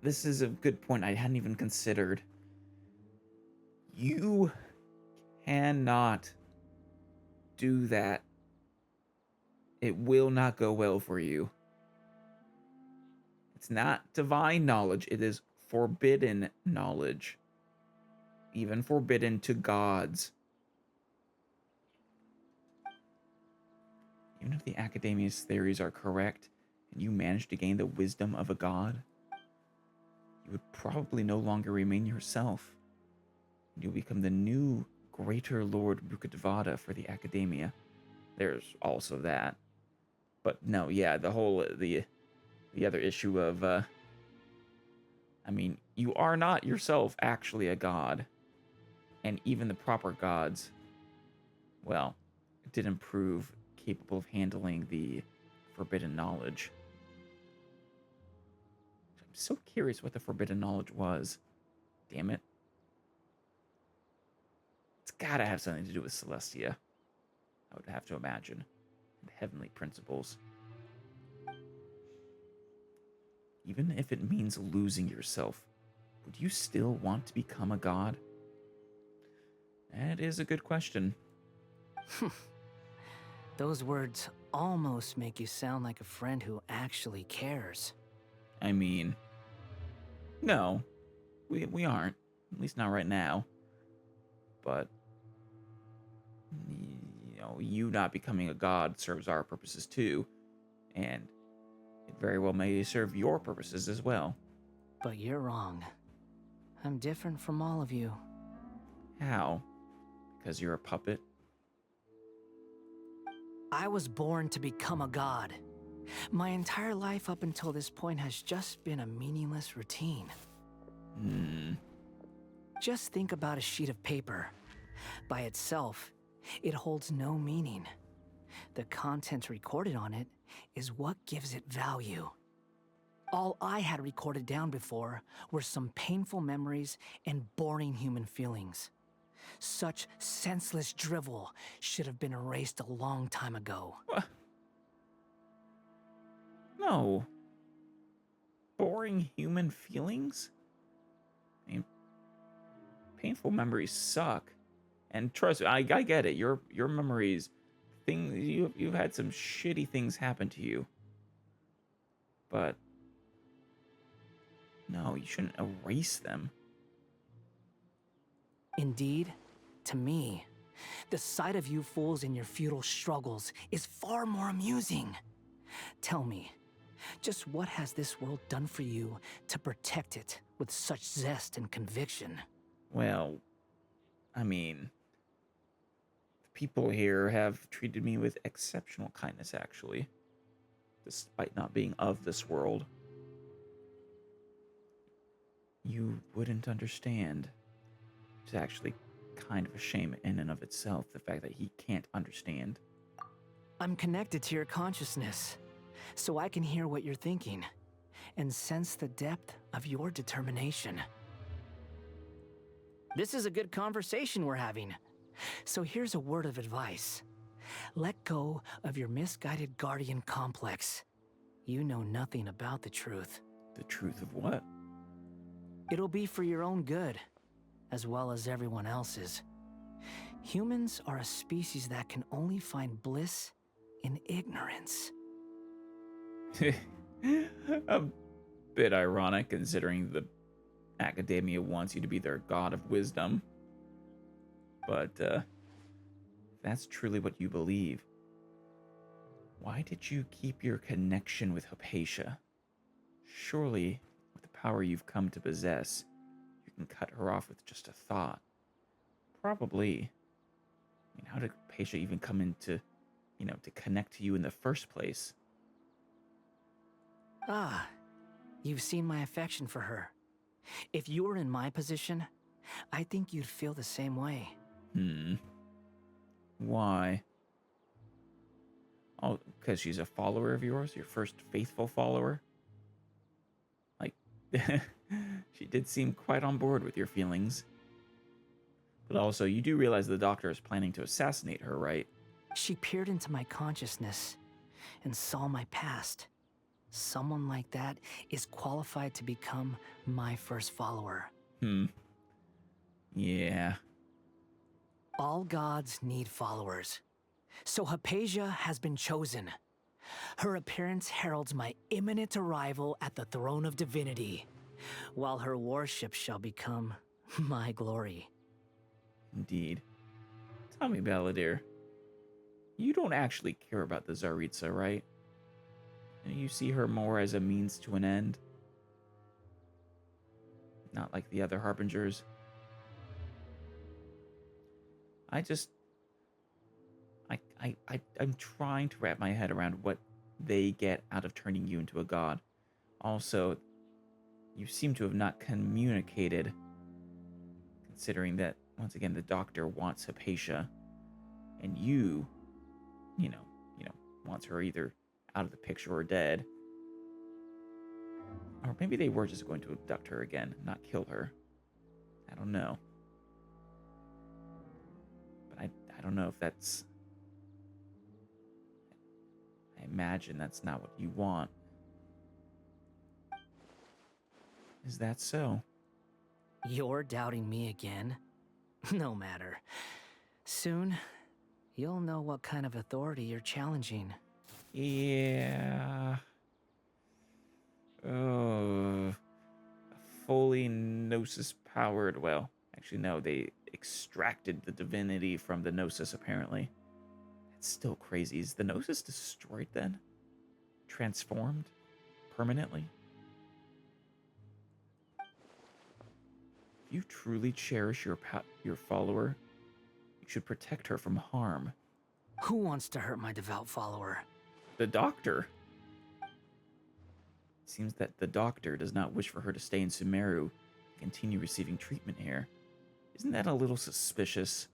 A: this is a good point I hadn't even considered. You cannot do that. It will not go well for you. It's not divine knowledge, it is forbidden knowledge. Even forbidden to gods. Even if the Academia's theories are correct, and you manage to gain the wisdom of a god, you would probably no longer remain yourself. You'll become the new greater Lord Rukkhadevata for the Academia. There's also that. But no, yeah, the whole, the other issue of, I mean, you are not yourself actually a god. And even the proper gods, well, didn't prove capable of handling the forbidden knowledge. I'm so curious what the forbidden knowledge was. Damn it. It's gotta have something to do with Celestia. I would have to imagine. And heavenly principles. Even if it means losing yourself, would you still want to become a god? That is a good question.
L: Those words almost make you sound like a friend who actually cares.
A: I mean, no, we aren't. At least not right now. But, you know, you not becoming a god serves our purposes too. And it very well may serve your purposes as well.
L: But you're wrong. I'm different from all of you.
A: How? Because you're a puppet?
L: I was born to become a god. My entire life up until this point has just been a meaningless routine. Just think about a sheet of paper. By itself, it holds no meaning. The content recorded on it is what gives it value. All I had recorded down before were some painful memories and boring human feelings. Such senseless drivel should have been erased a long time ago.
A: What? No. Boring human feelings? I mean, painful memories suck. And trust me, I get it. Your memories, you've had some shitty things happen to you. But no, you shouldn't erase them.
L: Indeed, to me, the sight of you fools in your futile struggles is far more amusing. Tell me, just what has this world done for you to protect it with such zest and conviction?
A: Well, I mean, the people here have treated me with exceptional kindness, actually. despite not being of this world. You wouldn't understand. It's actually kind of a shame in and of itself, the fact that he can't understand.
L: I'm connected to your consciousness, so I can hear what you're thinking and sense the depth of your determination. This is a good conversation we're having. So here's a word of advice. Let go of your misguided guardian complex. You know nothing about the truth.
A: The truth of what?
L: It'll be for your own good, as well as everyone else's. Humans are a species that can only find bliss in ignorance.
A: A bit ironic, considering the academia wants you to be their god of wisdom. But, if that's truly what you believe, why did you keep your connection with Hypatia? Surely, with the power you've come to possess, you can cut her off with just a thought. Probably. I mean, how did Hypatia even come into, to connect to you in the first place?
L: Ah, you've seen my affection for her. If you were in my position, I think you'd feel the same way.
A: Why? Oh, because she's a follower of yours? Your first faithful follower? Like, she did seem quite on board with your feelings. But also, you do realize the doctor is planning to assassinate her, right?
L: She peered into my consciousness and saw my past. Someone like that is qualified to become my first follower.
A: Yeah.
L: All gods need followers. So Hypatia has been chosen. Her appearance heralds my imminent arrival at the throne of divinity, while her worship shall become my glory.
A: Indeed. Tell me, Balladeer, you don't actually care about the Tsaritsa, right? You see her more as a means to an end? Not like the other Harbingers. I'm trying to wrap my head around what they get out of turning you into a god. Also, you seem to have not communicated, considering that, once again, the doctor wants Hypatia, and you wants her either out of the picture or dead. Or maybe they were just going to abduct her again, not kill her. I don't know. But I don't know if that's... I imagine that's not what you want. Is that so?
L: You're doubting me again? No matter. Soon, you'll know what kind of authority you're challenging.
A: Yeah. Oh. Fully Gnosis-powered... Well, actually, no. They extracted the divinity from the Gnosis, apparently. It's still crazy. Is the Gnosis destroyed, then? Transformed? Permanently? If you truly cherish your follower, you should protect her from harm.
L: Who wants to hurt my devout follower?
A: The doctor. It seems that the doctor does not wish for her to stay in Sumeru and continue receiving treatment here. Isn't that a little suspicious?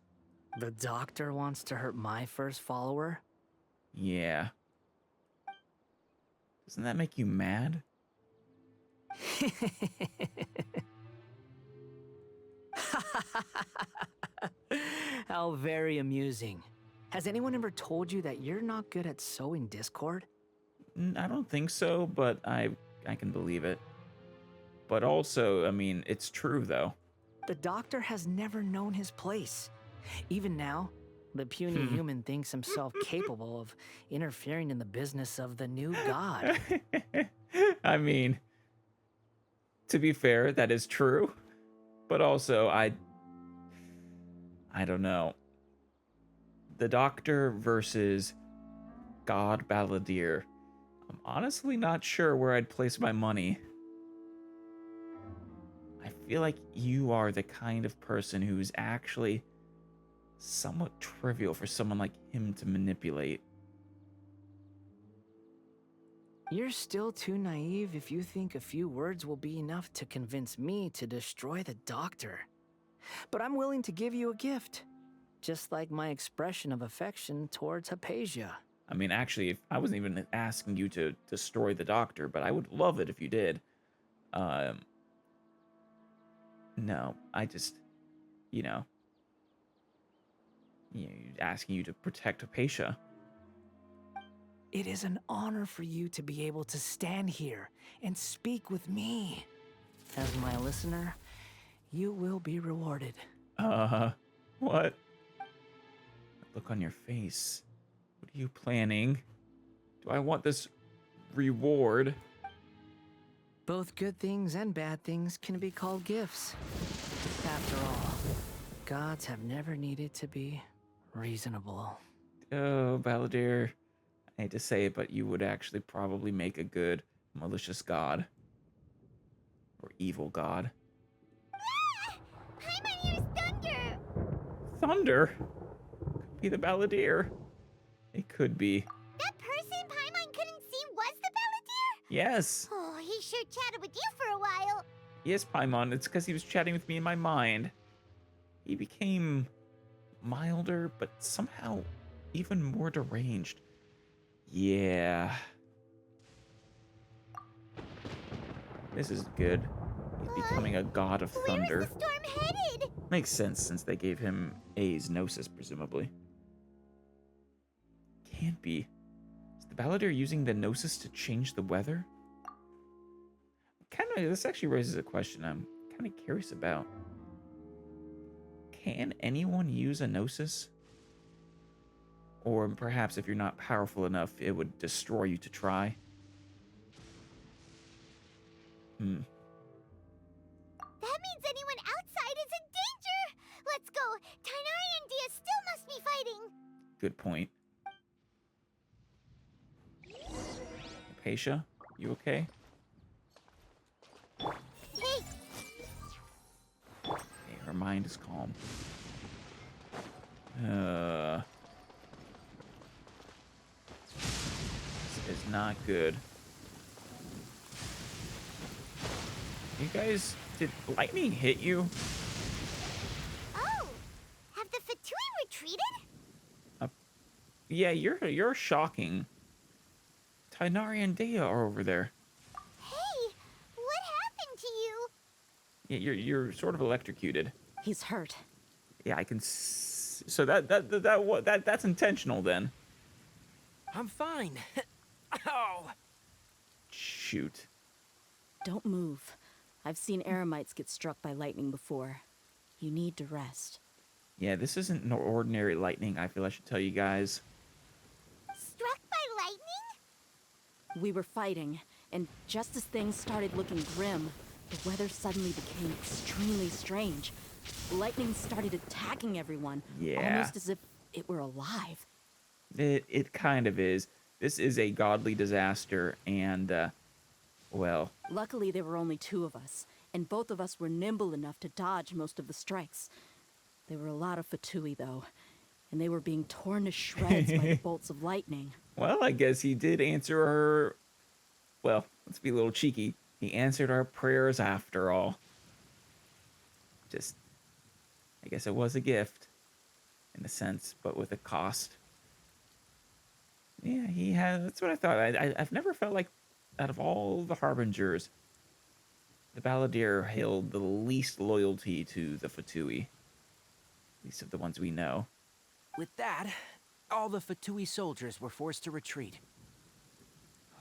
L: The doctor wants to hurt my first follower?
A: Yeah. Doesn't that make you mad?
L: How very amusing. Has anyone ever told you that you're not good at sowing discord?
A: I don't think so, but I can believe it. But also, I mean, it's true, though.
L: The doctor has never known his place. Even now, the puny human thinks himself capable of interfering in the business of the new god.
A: I mean, to be fair, that is true. But also, I don't know. The Doctor versus God Balladeer. I'm honestly not sure where I'd place my money. I feel like you are the kind of person who's actually somewhat trivial for someone like him to manipulate.
L: You're still too naive if you think a few words will be enough to convince me to destroy the doctor. But I'm willing to give you a gift, just like my expression of affection towards Hypatia.
A: I mean, actually, if I wasn't even asking you to destroy the doctor, but I would love it if you did. No, I just, you know, asking you to protect Hypatia.
L: It is an honor for you to be able to stand here and speak with me. As my listener, you will be rewarded.
A: What? Look on your face. What are you planning? Do I want this reward?
L: Both good things and bad things can be called gifts. After all, gods have never needed to be reasonable.
A: Oh, Balladeer. I hate to say it, but you would actually probably make a good malicious god. Or evil god.
D: Paimon used thunder!
A: Thunder? Could be the Balladeer. It could be.
D: That person Paimon couldn't see was the Balladeer?
A: Yes.
D: Oh, he sure chatted with you for a while.
A: Yes, Paimon. It's because he was chatting with me in my mind. He became milder, but somehow even more deranged. Yeah. This is good. He's becoming a god of thunder.
D: Where is the storm headed?
A: Makes sense since they gave him A's Gnosis, presumably. Can't be. Is the Balladeer using the Gnosis to change the weather? This actually raises a question I'm kind of curious about. Can anyone use a Gnosis? Or perhaps if you're not powerful enough, it would destroy you to try.
D: That means anyone outside is in danger! Let's go! Tighnari and Dhyai still must be fighting!
A: Good point. Hypatia, you okay?
D: Hey!
A: Okay, her mind is calm. This is not good. You guys, did lightning hit you?
D: Oh! Have the Fatui retreated?
A: Yeah, you're shocking. Tighnari and Dhyai are over there.
D: Hey! What happened to you?
A: Yeah, you're sort of electrocuted.
H: He's hurt.
A: Yeah, I can. So that's intentional then.
I: I'm fine. Ow!
A: Shoot.
H: Don't move. I've seen Eremites get struck by lightning before. You need to rest.
A: Yeah, this isn't no ordinary lightning. I feel I should tell you guys.
D: Struck by lightning?
H: We were fighting, and just as things started looking grim, the weather suddenly became extremely strange. Lightning started attacking everyone, almost as if it were alive.
A: It kind of is. This is a godly disaster, and, well...
H: Luckily, there were only two of us, and both of us were nimble enough to dodge most of the strikes. There were a lot of Fatui, though, and they were being torn to shreds by the bolts of lightning.
A: Well, I guess he did answer her... Well, let's be a little cheeky. He answered our prayers after all. Just... I guess it was a gift, in a sense, but with a cost. Yeah, he has... That's what I thought. I've never felt like, out of all the Harbingers, the Balladeer held the least loyalty to the Fatui. At least of the ones we know.
I: With that, all the Fatui soldiers were forced to retreat.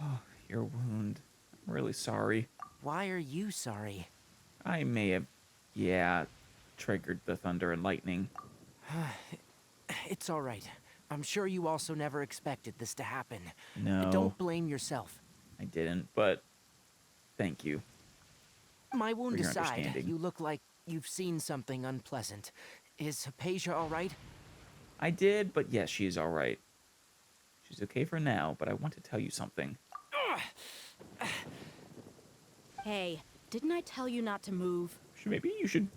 A: Oh, your wound. I'm really sorry.
I: Why are you sorry?
A: I may have, triggered the thunder and lightning.
I: It's all right. I'm sure you also never expected this to happen.
A: No.
I: Don't blame yourself.
A: I didn't, but thank you.
I: My wound
A: for your
I: aside,
A: understanding.
I: you look like you've seen something unpleasant. Is Hypatia all right?
A: I did, but yes, she's all right. She's okay for now, but I want to tell you something.
H: Hey, didn't I tell you not to move?
A: Maybe you should...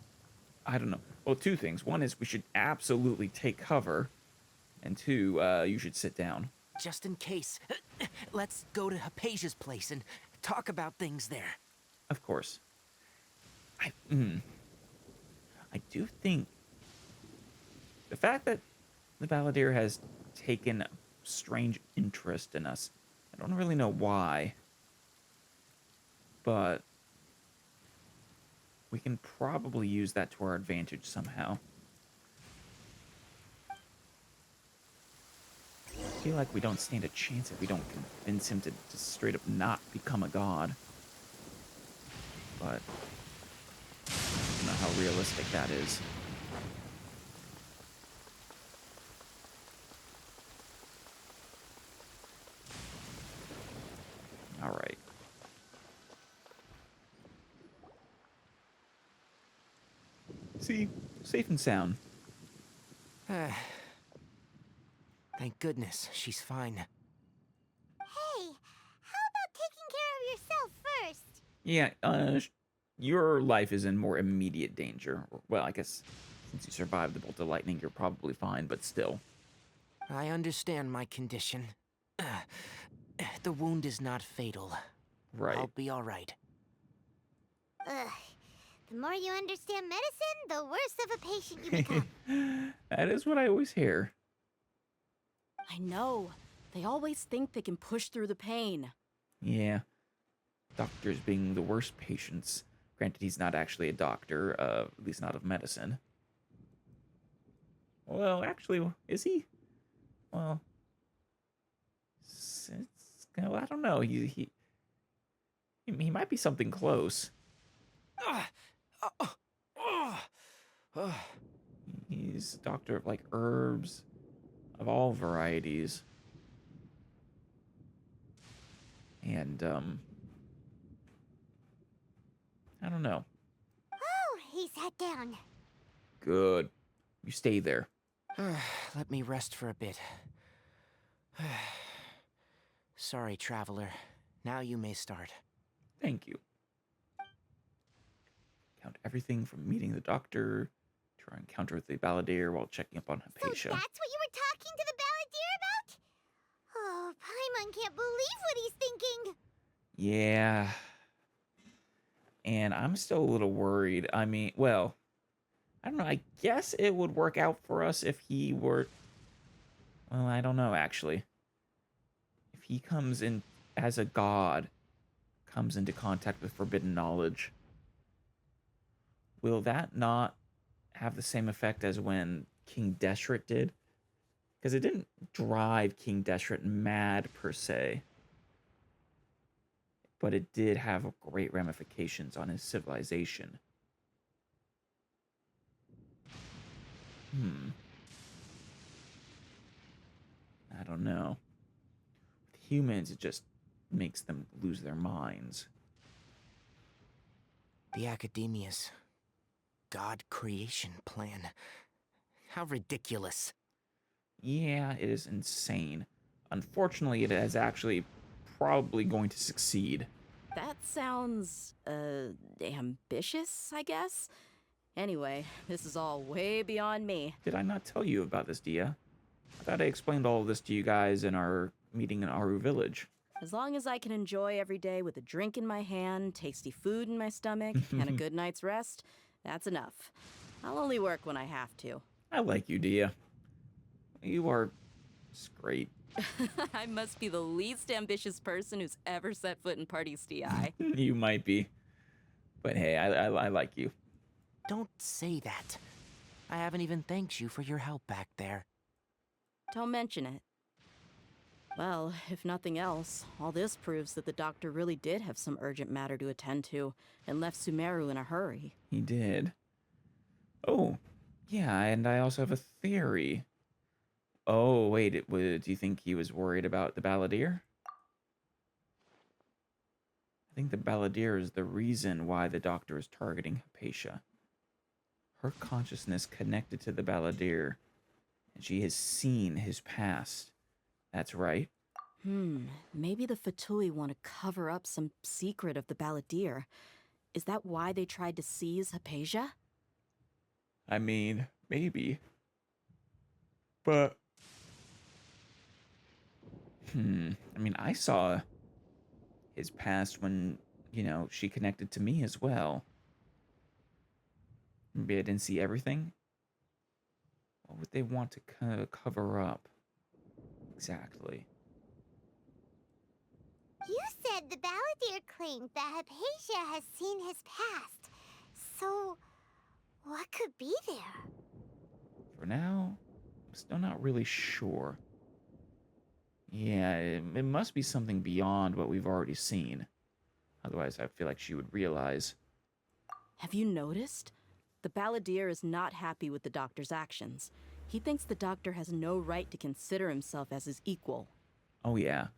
A: I don't know. Well, two things. One is we should absolutely take cover. And two, you should sit down.
I: just in case, let's go to Hypatia's place and talk about things there.
A: Of course. I do think the fact that the Balladeer has taken a strange interest in us, I don't really know why, but we can probably use that to our advantage somehow. I feel like we don't stand a chance if we don't convince him to just straight up not become a god. But I don't know how realistic that is. All right. See, safe and sound.
I: Thank goodness she's fine.
D: Hey, how about taking care of yourself first?
A: Yeah, your life is in more immediate danger. Well, I guess since you survived the bolt of lightning, you're probably fine, but still.
I: I understand my condition. The wound is not fatal.
A: Right.
I: I'll be all right.
D: Ugh. The more you understand medicine, the worse of a patient you become.
A: That is what I always hear.
H: I know. They always think they can push through the pain.
A: Yeah. Doctors being the worst patients. Granted, he's not actually a doctor, at least not of medicine. Well, actually, is he? Well, I don't know. He might be something close. He's a doctor of, like, herbs of all varieties. And, I don't know.
D: Oh, he sat down.
A: Good. You stay there.
I: Let me rest for a bit. Sorry, traveler. Now you may start.
A: Thank you. Count everything from meeting the doctor to our encounter with the Balladeer while checking up on Hypatia.
D: So that's what you were talking to the Balladeer about? Oh, Paimon can't believe what he's thinking.
A: Yeah. And I'm still a little worried. I mean, well, I don't know. I guess it would work out for us if he were... Well, I don't know, actually. If he comes in as a god, comes into contact with forbidden knowledge, will that not have the same effect as when King Deshret did? Because it didn't drive King Deshret mad, per se. But it did have great ramifications on his civilization. I don't know. With humans, it just makes them lose their minds.
I: The Academia's God creation plan. How ridiculous.
A: Yeah, it is insane. Unfortunately, it is actually probably going to succeed.
H: That sounds, ambitious, I guess? Anyway, this is all way beyond me.
A: Did I not tell you about this, Dia? I thought I explained all of this to you guys in our meeting in Aru Village.
H: As long as I can enjoy every day with a drink in my hand, tasty food in my stomach, and a good night's rest, that's enough. I'll only work when I have to.
A: I like you, Dia. You are just great.
H: I must be the least ambitious person who's ever set foot in Pardis, Dhyai.
A: You might be. But hey, I like you.
I: Don't say that. I haven't even thanked you for your help back there.
H: Don't mention it. Well, if nothing else, all this proves that the doctor really did have some urgent matter to attend to and left Sumeru in a hurry.
A: He did. Oh, yeah, and I also have a theory. Oh, wait, do you think he was worried about the Balladeer? I think the Balladeer is the reason why the doctor is targeting Hypatia. Her consciousness connected to the Balladeer, and she has seen his past. That's right.
H: Maybe the Fatui want to cover up some secret of the Balladeer. Is that why they tried to seize Hypatia?
A: I mean, maybe. But I mean, I saw his past when, she connected to me as well. Maybe I didn't see everything. What would they want to cover up? Exactly.
D: You said the Balladeer claimed that Hypatia has seen his past. So, what could be there?
A: For now, I'm still not really sure. Yeah, it must be something beyond what we've already seen. Otherwise, I feel like she would realize.
H: Have you noticed? The Balladeer is not happy with the doctor's actions. He thinks the doctor has no right to consider himself as his equal.
A: Oh, yeah.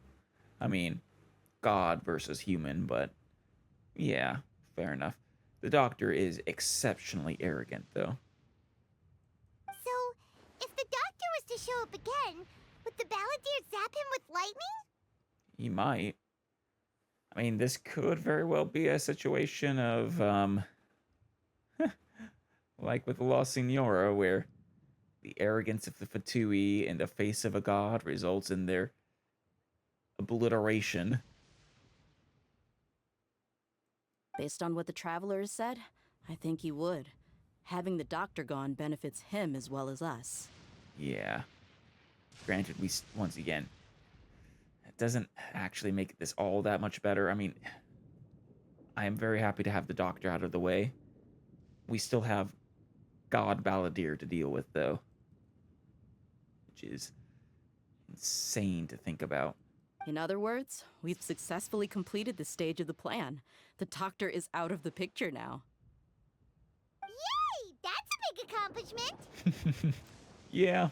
A: I mean, God versus human, but yeah, fair enough. The doctor is exceptionally arrogant, though.
D: So, if the doctor was to show up again, would the Balladeer zap him with lightning?
A: He might. I mean, this could very well be a situation of, like with La Signora, where the arrogance of the Fatui in the face of a god results in their obliteration.
H: Based on what the Traveler has said, I think he would. Having the doctor gone benefits him as well as us.
A: Yeah. Granted, once again, it doesn't actually make this all that much better. I mean, I am very happy to have the doctor out of the way. We still have God Balladeer to deal with, though. Which is insane to think about.
H: In other words, we've successfully completed this stage of the plan. The doctor is out of the picture now.
D: Yay! That's a big accomplishment!
A: Yeah.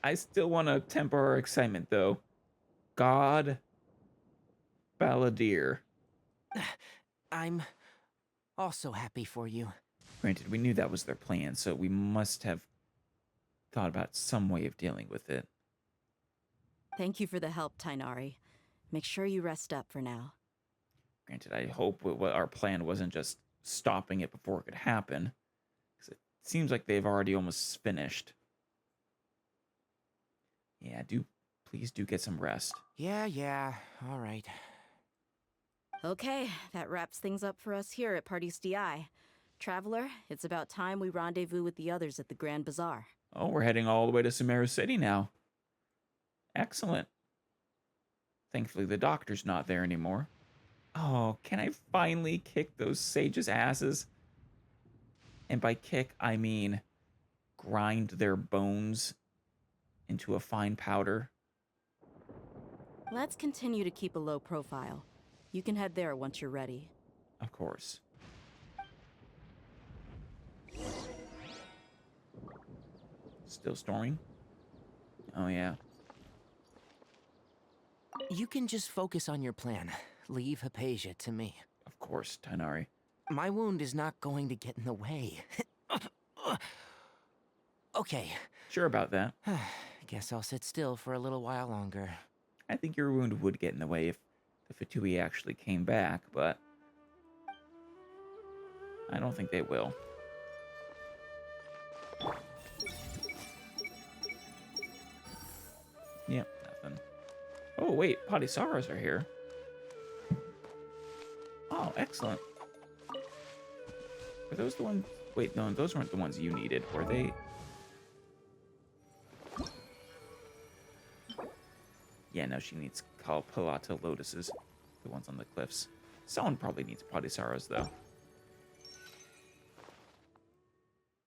A: I still want to temper our excitement, though. God Balladeer.
I: I'm also happy for you.
A: Granted, we knew that was their plan, so we must have thought about some way of dealing with it.
H: Thank you for the help, Tighnari. Make sure you rest up for now.
A: Granted, I hope our plan wasn't just stopping it before it could happen, because it seems like they've already almost finished. Yeah, please do get some rest.
I: Yeah, all right.
H: Okay, that wraps things up for us here at Pardis Dhyai. Traveler, it's about time we rendezvous with the others at the Grand Bazaar.
A: Oh, we're heading all the way to Sumeru City now. Excellent. Thankfully, the doctor's not there anymore. Oh, can I finally kick those sages' asses? And by kick, I mean grind their bones into a fine powder.
H: Let's continue to keep a low profile. You can head there once you're ready.
A: Of course. Still storming? Oh, yeah.
I: You can just focus on your plan. Leave Hypatia to me.
A: Of course, Tighnari.
I: My wound is not going to get in the way. Okay.
A: Sure about that.
I: Guess I'll sit still for a little while longer.
A: I think your wound would get in the way if the Fatui actually came back, but I don't think they will. Yep, nothing. Oh, wait, Padisaras are here. Oh, excellent. Were those the ones? Wait, no, those weren't the ones you needed, were they? Yeah, no, she needs Palata Lotuses, the ones on the cliffs. Someone probably needs Padisaras, though.